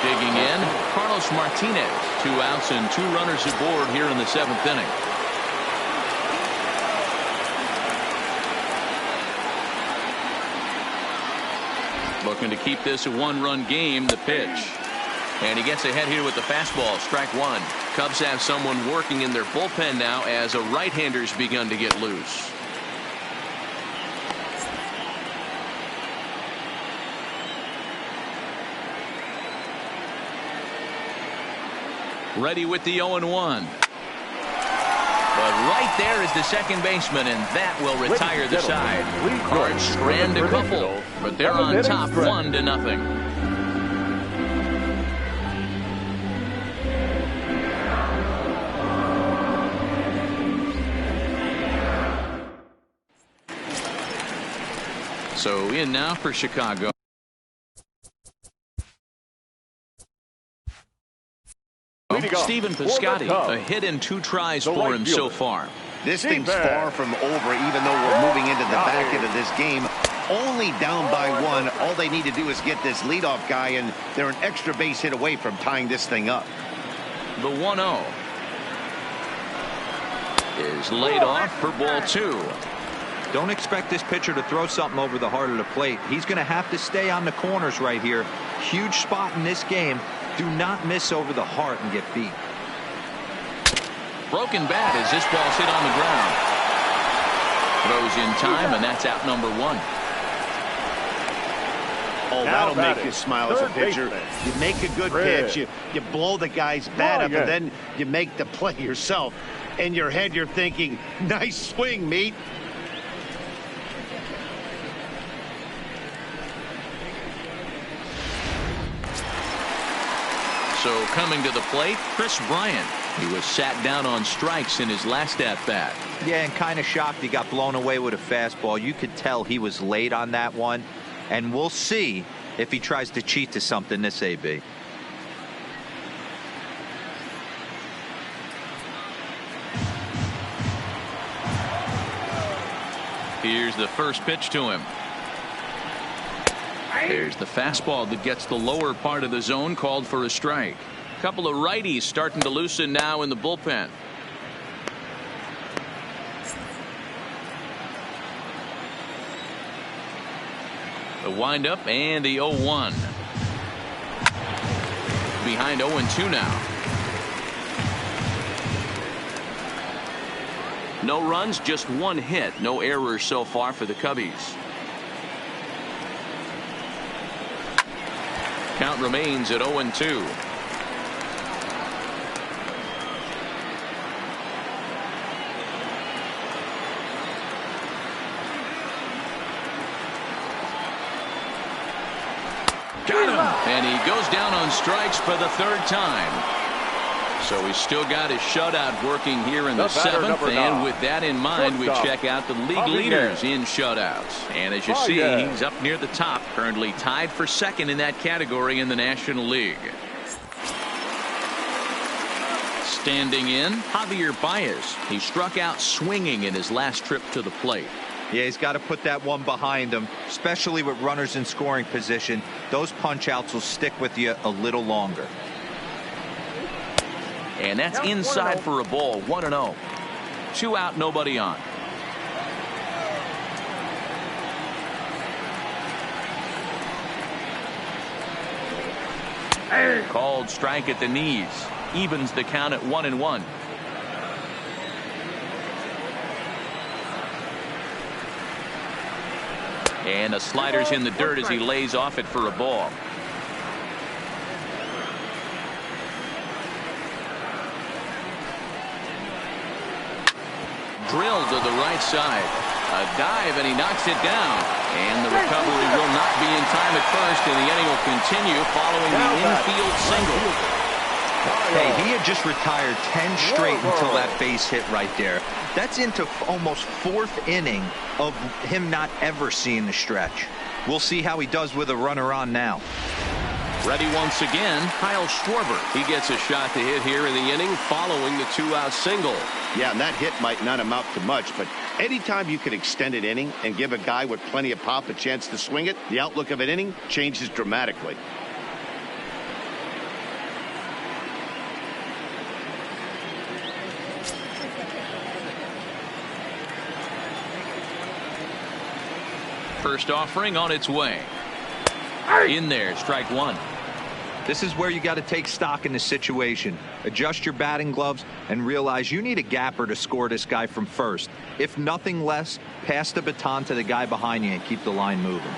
Digging in, Carlos Martinez. 2 outs and 2 runners aboard here in the 7th inning. Looking to keep this a 1-run game. The pitch. And he gets ahead here with the fastball. Strike 1. Cubs have someone working in their bullpen now as a right-hander's begun to get loose. Ready with the 0-1. But right there is the second baseman, and that will retire the side. Cards strand a couple, but they're on top 1-0. So in now for Chicago. Stephen Piscotty, a hit in 2 tries for him so far. This thing's far from over, even though we're moving into the back end of this game. Only down by 1. All they need to do is get this leadoff guy, and they're an extra base hit away from tying this thing up. The 1-0 is laid off for ball 2. Don't expect this pitcher to throw something over the heart of the plate. He's going to have to stay on the corners right here. Huge spot in this game. Do not miss over the heart and get beat. broken bat as this ball's hit on the ground. Throws in time, and that's out number 1. Oh, that'll make you smile as a pitcher. You make a good pitch, you blow the guy's bat up, and then you make the play yourself. In your head, you're thinking, nice swing, meat. So coming to the plate, Chris Bryant. He was sat down on strikes in his last at-bat. Yeah, and kind of shocked he got blown away with a fastball. You could tell he was late on that one. And we'll see if he tries to cheat to something this AB. Here's the first pitch to him. There's the fastball that gets the lower part of the zone, called for a strike. A couple of righties starting to loosen now in the bullpen. The windup and the 0-1. Behind 0-2 now. No runs, just 1 hit. No errors so far for the Cubbies. Count remains at 0-2. Got him. And he goes down on strikes for the 3rd time. So he's still got his shutout working here in the 7th. And with that in mind, we check out the league leaders in shutouts. And as you see, he's up near the top, currently tied for 2nd in that category in the National League. Standing in, Javier Baez. He struck out swinging in his last trip to the plate. Yeah, he's got to put that one behind him, especially with runners in scoring position. Those punch outs will stick with you a little longer. And that's inside for a ball. 1-0. 2 out, nobody on. Called strike at the knees. Evens the count at 1-1. And the slider's in the dirt as he lays off it for a ball. Drilled to the right side. A dive, and he knocks it down. And the recovery will not be in time at first, and the inning will continue following the infield single. Hey, he had just retired 10 straight until that base hit right there. That's into almost 4th inning of him not ever seeing the stretch. We'll see how he does with a runner on now. Ready once again, Kyle Schwarber. He gets a shot to hit here in the inning following the 2-out single. Yeah, and that hit might not amount to much, but anytime you can extend an inning and give a guy with plenty of pop a chance to swing it, the outlook of an inning changes dramatically. First offering on its way. In there, strike 1. This is where you got to take stock in the situation. Adjust your batting gloves and realize you need a gapper to score this guy from first. If nothing less, pass the baton to the guy behind you and keep the line moving.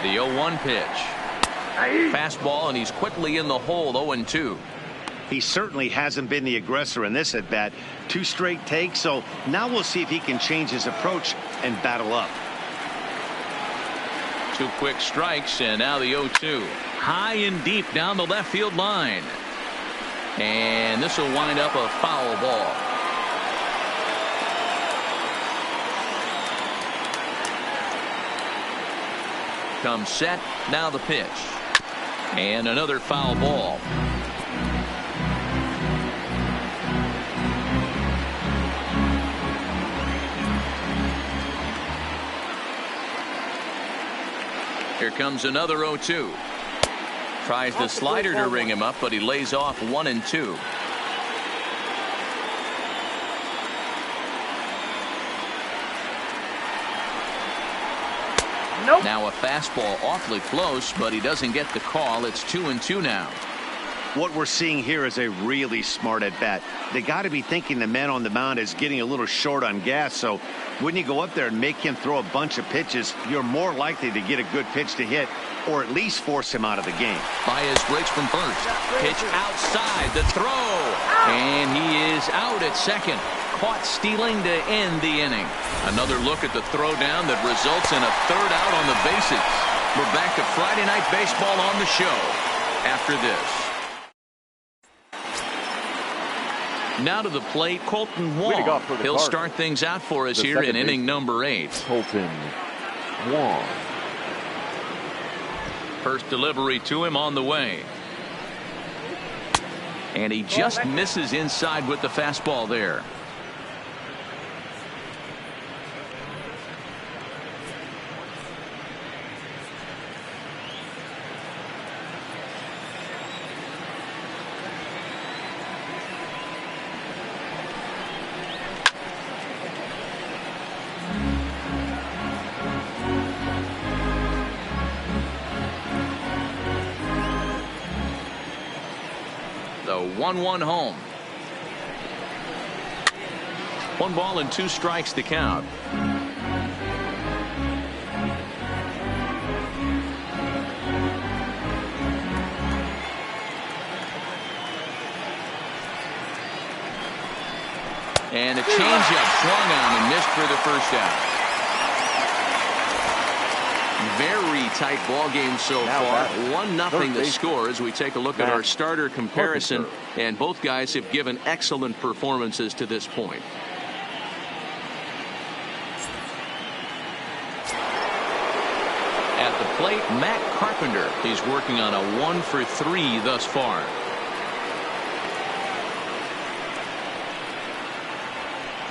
The 0-1 pitch. Fastball, and he's quickly in the hole. 0-2. He certainly hasn't been the aggressor in this at bat. 2 straight takes, so now we'll see if he can change his approach and battle up. 2 quick strikes, and now the 0-2. High and deep down the left field line. And this will wind up a foul ball. Comes set, now the pitch. And another foul ball. Here comes another 0-2. Tries the slider to ring him up, but he lays off 1-2. Now a fastball awfully close, but he doesn't get the call. It's 2-2 now. What we're seeing here is a really smart at bat. They got to be thinking the man on the mound is getting a little short on gas. So when you go up there and make him throw a bunch of pitches, you're more likely to get a good pitch to hit or at least force him out of the game. Baez breaks from first. Pitch outside. The throw. And he is out at second. Caught stealing to end the inning. Another look at the throwdown that results in a third out on the bases. We're back to Friday Night Baseball on the show after this. Now to the plate, Colton Wong. He'll start things out for us here in inning number 8. Colton Wong. First delivery to him on the way. And he just misses inside with the fastball there. The 1-1 home. 1 ball and 2 strikes to count. And a changeup swung on and missed for the first out. Very tight ball game so far. 1-0 the score as we take a look at our starter comparison, and both guys have given excellent performances to this point. At the plate, Matt Carpenter. He's working on a 1 for 3 thus far.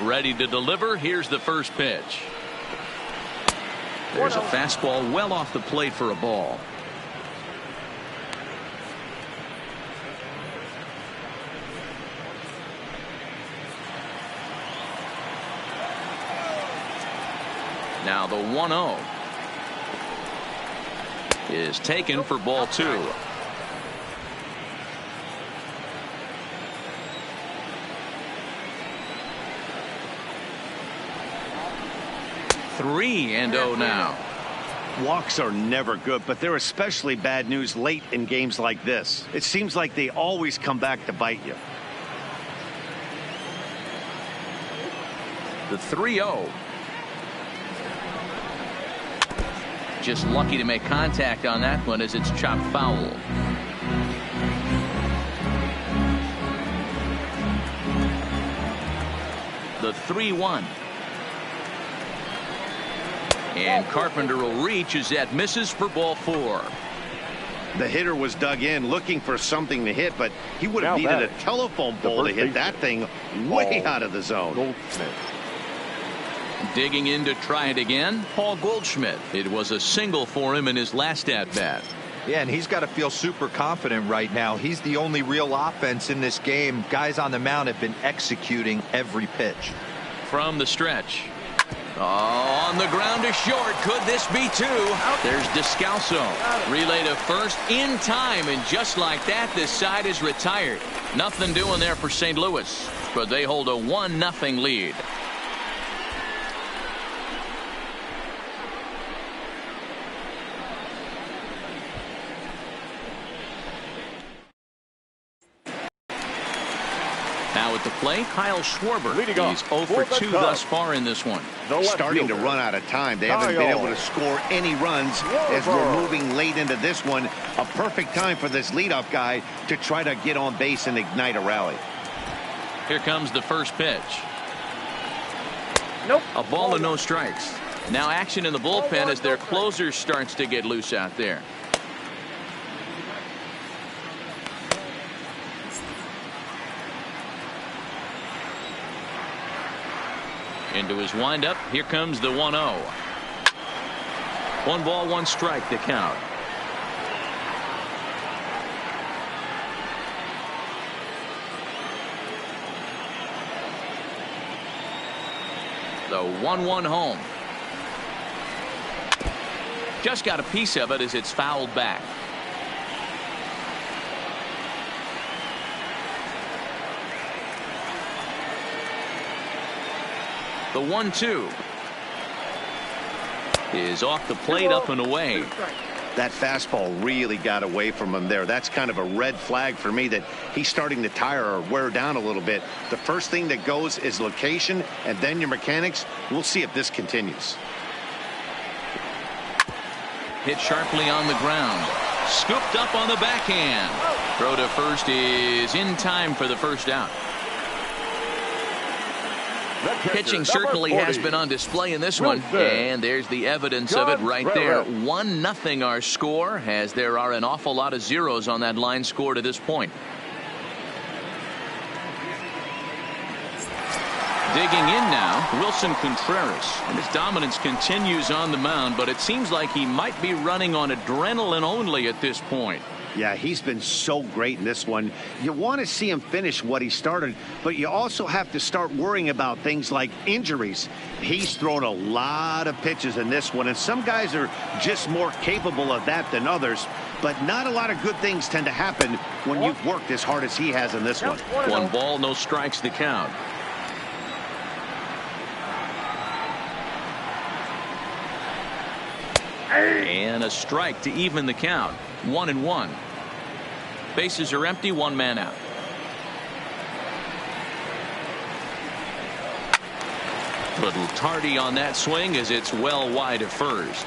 Ready to deliver. Here's the first pitch. There's a fastball well off the plate for a ball. Now the 1-0 is taken for ball 2. Three and 0 now. Walks are never good, but they're especially bad news late in games like this. It seems like they always come back to bite you. The 3-0. Just lucky to make contact on that one as it's chopped foul. The 3-1. And Carpenter will reach as that misses for ball 4. The hitter was dug in looking for something to hit, but he would have needed a telephone pole to hit that thing way out of the zone. Goldschmidt. Digging in to try it again, Paul Goldschmidt. It was a single for him in his last at-bat. Yeah, and he's got to feel super confident right now. He's the only real offense in this game. Guys on the mound have been executing every pitch. From the stretch. Oh, on the ground to short. Could this be 2? There's Descalso. Relay to first in time, and just like that, this side is retired. Nothing doing there for St. Louis, but they hold a 1-0 lead. Now at the plate, Kyle Schwarber. He's 0 for 2 thus far in this one. Starting to run out of time. They haven't been able to score any runs as we're moving late into this one. A perfect time for this leadoff guy to try to get on base and ignite a rally. Here comes the first pitch. A ball and no strikes. Now action in the bullpen as their closer starts to get loose out there. Into his windup. Here comes the 1-0. 1 ball, 1 strike to count. The 1-1 home. Just got a piece of it as it's fouled back. The 1-2 is off the plate, up and away. That fastball really got away from him there. That's kind of a red flag for me that he's starting to tire or wear down a little bit. The first thing that goes is location and then your mechanics. We'll see if this continues. Hit sharply on the ground. Scooped up on the backhand. Throw to first is in time for the first out. Pitching certainly has been on display in this one, and there's the evidence of it right there. 1-0 our score, as there are an awful lot of zeros on that line score to this point. Digging in now, Wilson Contreras, and his dominance continues on the mound, but it seems like he might be running on adrenaline only at this point. Yeah, he's been so great in this one. You want to see him finish what he started, but you also have to start worrying about things like injuries. He's thrown a lot of pitches in this one, and some guys are just more capable of that than others, but not a lot of good things tend to happen when you've worked as hard as he has in this one. 1 ball, no strikes to count. And a strike to even the count. 1-1. Bases are empty, 1 man out. Little tardy on that swing as it's well wide of first.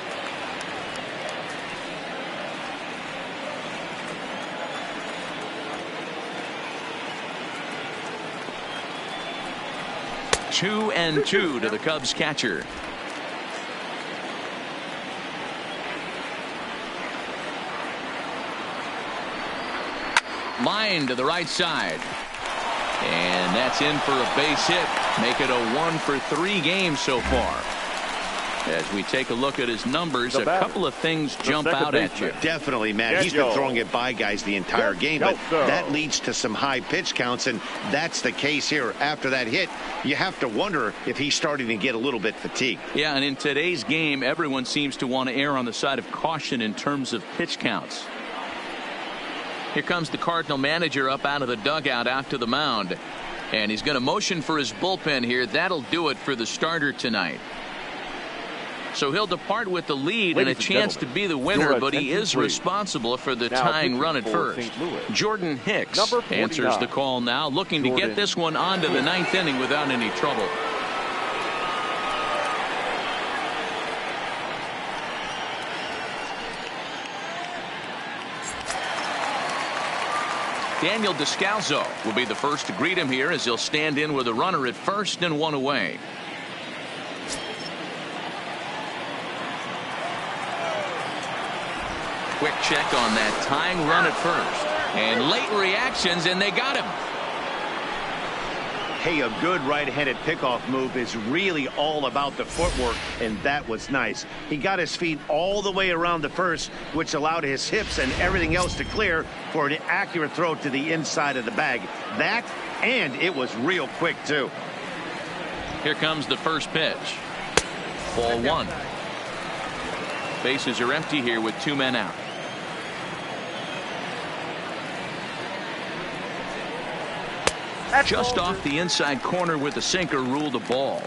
Two and two to the Cubs catcher. Line to the right side. And that's in for a base hit. Make it a 1-for-3 game so far. As we take a look at his numbers, a couple of things jump out at you. Definitely, Matt. He's been throwing it by guys the entire game, but that leads to some high pitch counts, and that's the case here. After that hit, you have to wonder if he's starting to get a little bit fatigued. Yeah, and in today's game, everyone seems to want to err on the side of caution in terms of pitch counts. Here comes the Cardinal manager up out of the dugout out to the mound. And he's going to motion for his bullpen here. That'll do it for the starter tonight. So he'll depart with the lead and a chance to be the winner, but he is responsible for the tying run at first. Jordan Hicks answers the call now, looking to get this one on to the 9th inning without any trouble. Daniel Descalzo will be the first to greet him here as he'll stand in with a runner at first and 1 away. Quick check on that tying run at first. And late reactions, and they got him. Hey, a good right-handed pickoff move is really all about the footwork, and that was nice. He got his feet all the way around the first, which allowed his hips and everything else to clear for an accurate throw to the inside of the bag. That, and it was real quick, too. Here comes the first pitch. Ball 1. Bases are empty here with 2 men out. Just off the inside corner with the sinker, ruled a ball.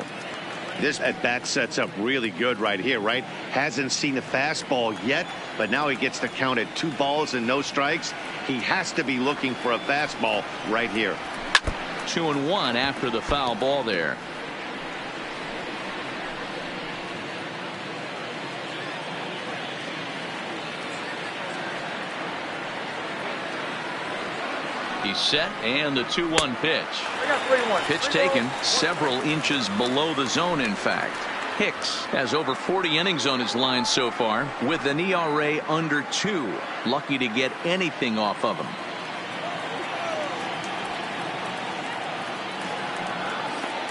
This at bat sets up really good right here, right? Hasn't seen a fastball yet, but now he gets to count at 2 balls and no strikes. He has to be looking for a fastball right here. 2-1 after the foul ball there. He's set, and the 2-1 pitch. Pitch taken several inches below the zone, in fact. Hicks has over 40 innings on his line so far with an ERA under 2. Lucky to get anything off of him.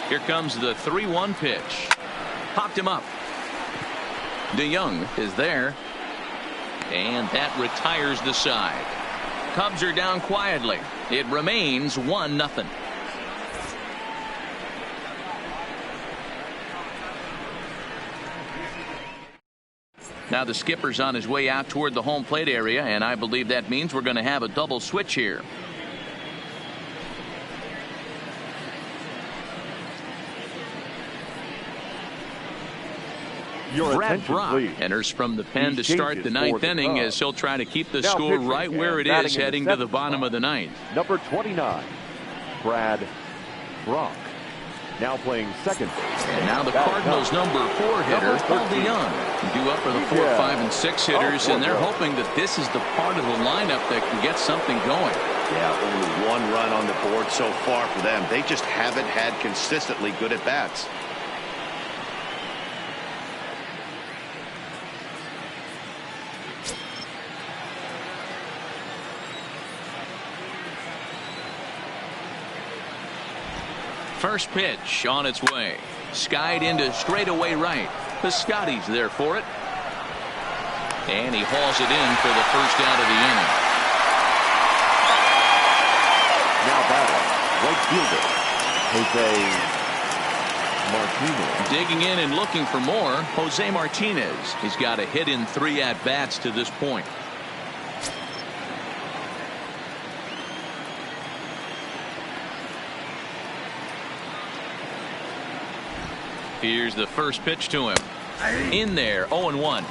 Here comes the 3-1 pitch. Popped him up. DeYoung is there. And that retires the side. Cubs are down quietly. It remains 1-0. Now the skipper's on his way out toward the home plate area, and I believe that means we're going to have a double switch here. Brad Brock enters from the pen to start the ninth inning as he'll try to keep the score right where it is heading to the bottom of the ninth. Number 29, Brad Brock, now playing second. And now the Cardinals' number 4 hitter, Paul DeYoung, due up for the 4, 5, and 6 hitters, and they're hoping that this is the part of the lineup that can get something going. Yeah, only 1 run on the board so far for them. They just haven't had consistently good at bats. First pitch on its way. Skied into straightaway right. Piscotty's there for it. And he hauls it in for the first out of the inning. Now batting, right fielder, Jose Martinez. Digging in and looking for more, Jose Martinez. He's got a hit in 3 at-bats to this point. Here's the first pitch to him. In there, 0-1.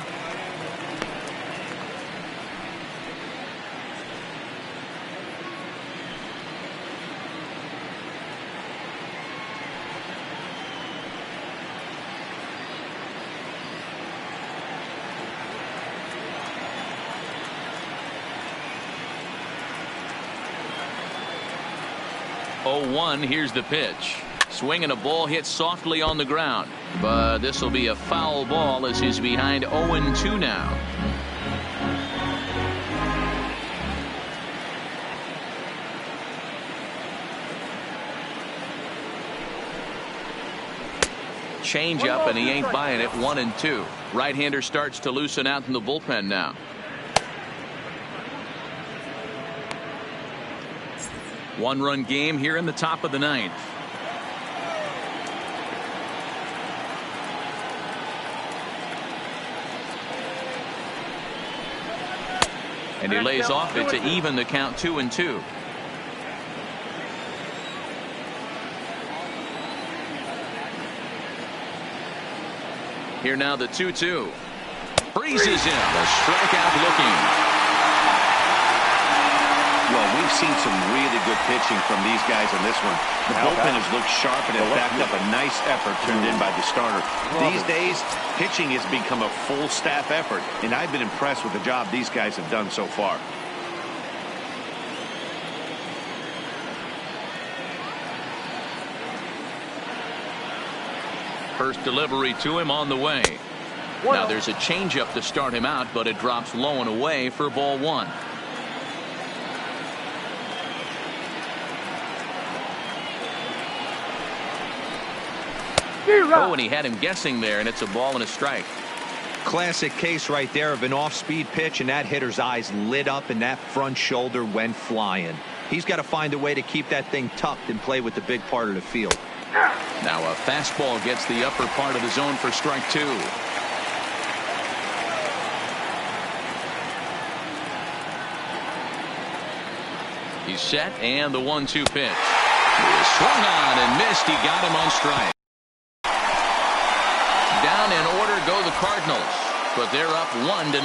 Here's the pitch. Swinging a ball hit softly on the ground, but this will be a foul ball as he's behind 0-2 now. Change up, and he ain't buying it. 1-2. Right-hander starts to loosen out in the bullpen now. One-run game here in the top of the ninth. And he lays off it to even the count 2-2. Here now the 2-2. Freezes him. A strikeout looking. Well, we've seen some really good pitching from these guys in this one. The bullpen has looked sharp and has backed up a nice effort turned in by the starter. These days, pitching has become a full staff effort, and I've been impressed with the job these guys have done so far. First delivery to him on the way. Now there's a changeup to start him out, but it drops low and away for ball 1. Oh, and he had him guessing there, and it's a ball and a strike. Classic case right there of an off-speed pitch, and that hitter's eyes lit up and that front shoulder went flying. He's got to find a way to keep that thing tucked and play with the big part of the field. Now a fastball gets the upper part of the zone for strike 2. He's set, and the 1-2 pitch. He swung on and missed. He got him on strike. Down in order go the Cardinals, but they're up 1-0.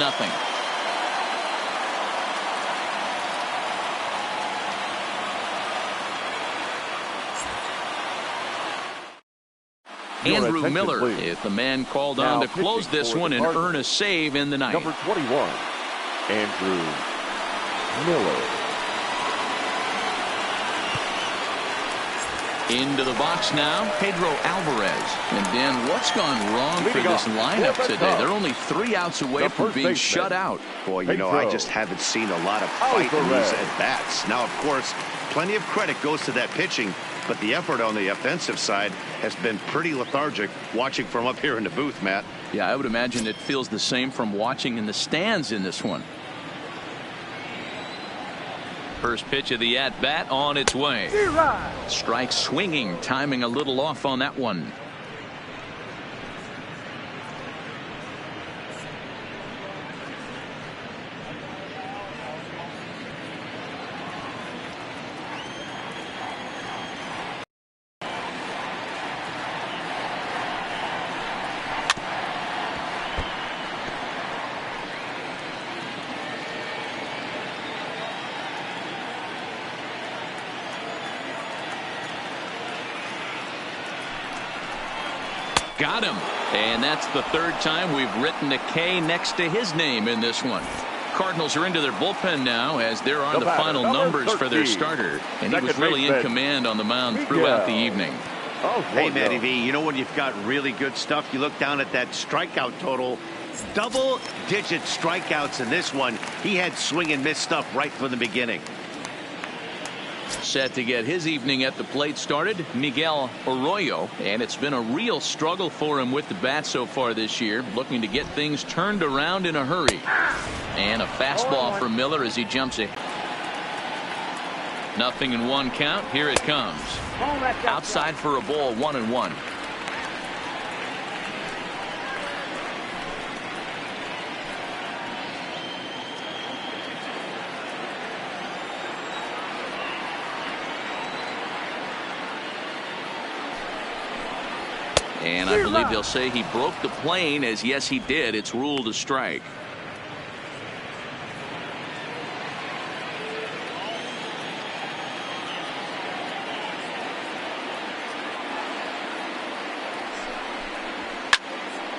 Andrew Miller is the man called on to close this one and earn a save in the ninth. Number 21, Andrew Miller. Into the box now, Pedro Alvarez. And Dan, what's gone wrong for this lineup today? They're only 3 outs away from being shut out. Boy, you know, I just haven't seen a lot of fight in these at-bats. Now, of course, plenty of credit goes to that pitching, but the effort on the offensive side has been pretty lethargic watching from up here in the booth, Matt. Yeah, I would imagine it feels the same from watching in the stands in this one. First pitch of the at-bat on its way. Strike swinging, timing a little off on that one. Got him. And that's the third time we've written a K next to his name in this one. Cardinals are into their bullpen now as there are the final numbers for their starter. And he was really in command on the mound throughout the evening. Oh, hey, Matty V, you know when you've got really good stuff, you look down at that strikeout total. Double-digit strikeouts in this one. He had swing and miss stuff right from the beginning. Set to get his evening at the plate started, Miguel Arroyo, and it's been a real struggle for him with the bat so far this year, looking to get things turned around in a hurry. And a fastball for Miller as he jumps it. 0-1 count. Here it comes. Outside for a ball, 1-1. And I believe they'll say he broke the plane, as yes he did. It's ruled a strike.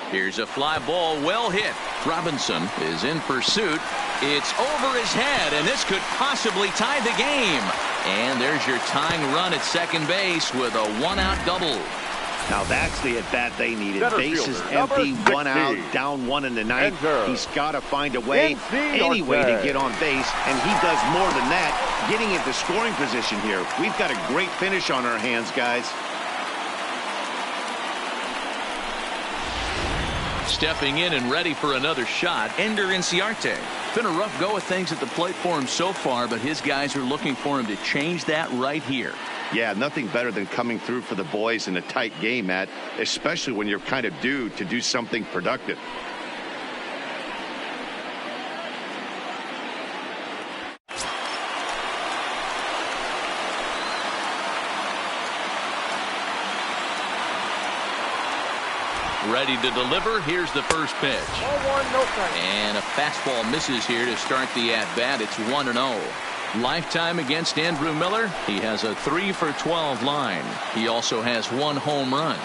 Here's a fly ball, well hit. Robinson is in pursuit. It's over his head, and this could possibly tie the game. And there's your tying run at second base with a one-out double. Now that's the at-bat they needed. Bases fielder, empty, 1 out, down 1 in the ninth. He's got to find a way, any way to get on base, and he does more than that, getting into scoring position here. We've got a great finish on our hands, guys. Stepping in and ready for another shot, Ender Inciarte. Been a rough go of things at the plate for him so far, but his guys are looking for him to change that right here. Yeah, nothing better than coming through for the boys in a tight game, Matt, especially when you're kind of due to do something productive. Ready to deliver. Here's the first pitch. And a fastball misses here to start the at-bat. It's 1-0. Lifetime against Andrew Miller. He has a 3-for-12 line. He also has 1 home run.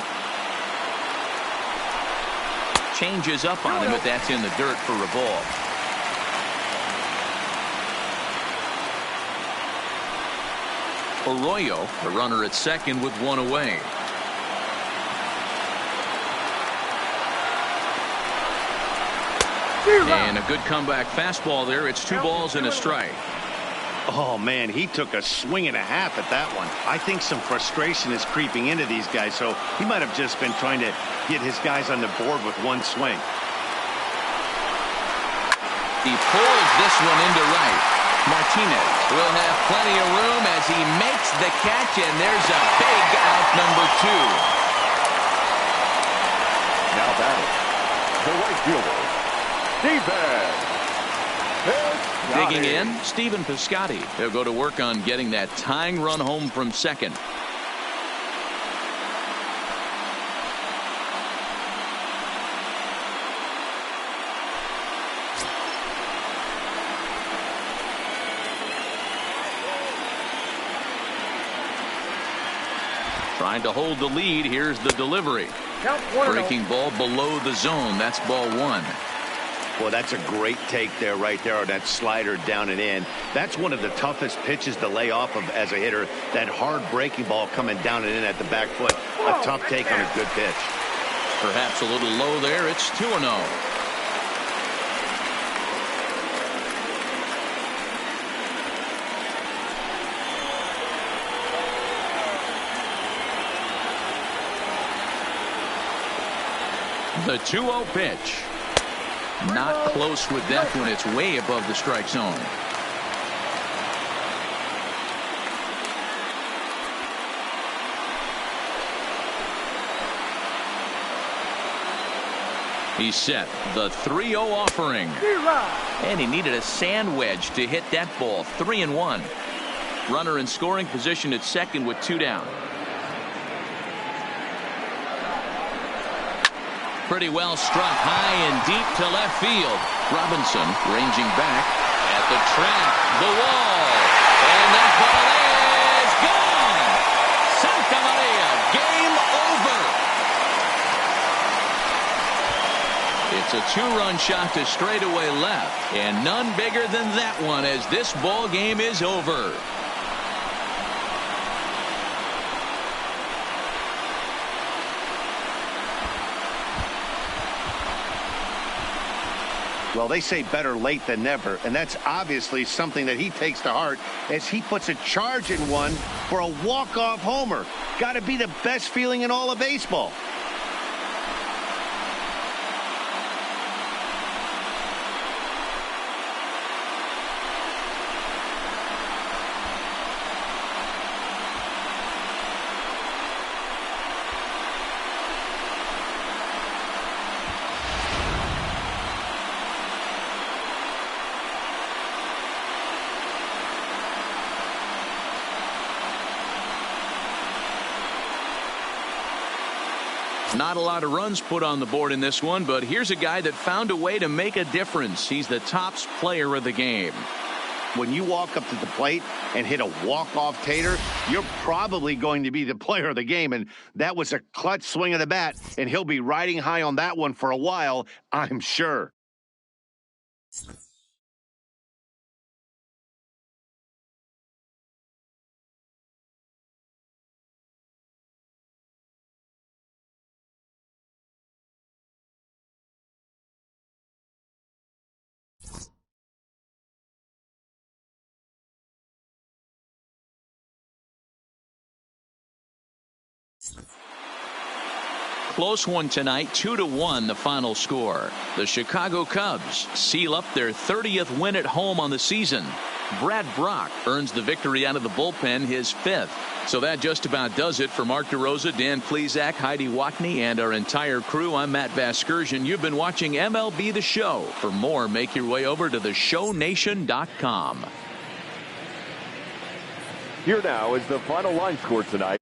Changes up on him, but that's in the dirt for a ball. Arroyo, the runner at second with 1 away. And a good comeback fastball there. It's 2 balls and a strike. Oh, man, he took a swing and a half at that one. I think some frustration is creeping into these guys, so he might have just been trying to get his guys on the board with 1 swing. He pulls this one into right. Martinez will have plenty of room as he makes the catch, and there's a big out number 2. Now batting, the right fielder, Digging in, Stephen Piscotty. He'll go to work on getting that tying run home from second. Trying to hold the lead. Here's the delivery. Breaking ball below the zone. That's ball 1. Well, that's a great take there, right there, on that slider down and in. That's one of the toughest pitches to lay off of as a hitter. That hard breaking ball coming down and in at the back foot. A tough take on a good pitch. Perhaps a little low there. It's 2-0. The 2-0 pitch. Not close with that one. It's way above the strike zone. He's set. The 3-0 offering. And he needed a sand wedge to hit that ball. 3-1. Runner in scoring position at second with 2 down. Pretty well struck high and deep to left field. Robinson ranging back at the track, the wall, and that ball is gone. Santa Maria, game over. It's a 2-run shot to straightaway left, and none bigger than that one as this ball game is over. Well, they say better late than never, and that's obviously something that he takes to heart as he puts a charge in one for a walk-off homer. Got to be the best feeling in all of baseball. Not a lot of runs put on the board in this one, but here's a guy that found a way to make a difference. He's the tops player of the game. When you walk up to the plate and hit a walk-off tater, you're probably going to be the player of the game, and that was a clutch swing of the bat, and he'll be riding high on that one for a while, I'm sure. Close one tonight, 2-1 the final score. The Chicago Cubs seal up their 30th win at home on the season. Brad Brock earns the victory out of the bullpen, his 5th. So that just about does it for Mark DeRosa, Dan Plesac, Heidi Watney, and our entire crew. I'm Matt Vasgersian. You've been watching MLB The Show. For more, make your way over to theshownation.com. Here now is the final line score tonight.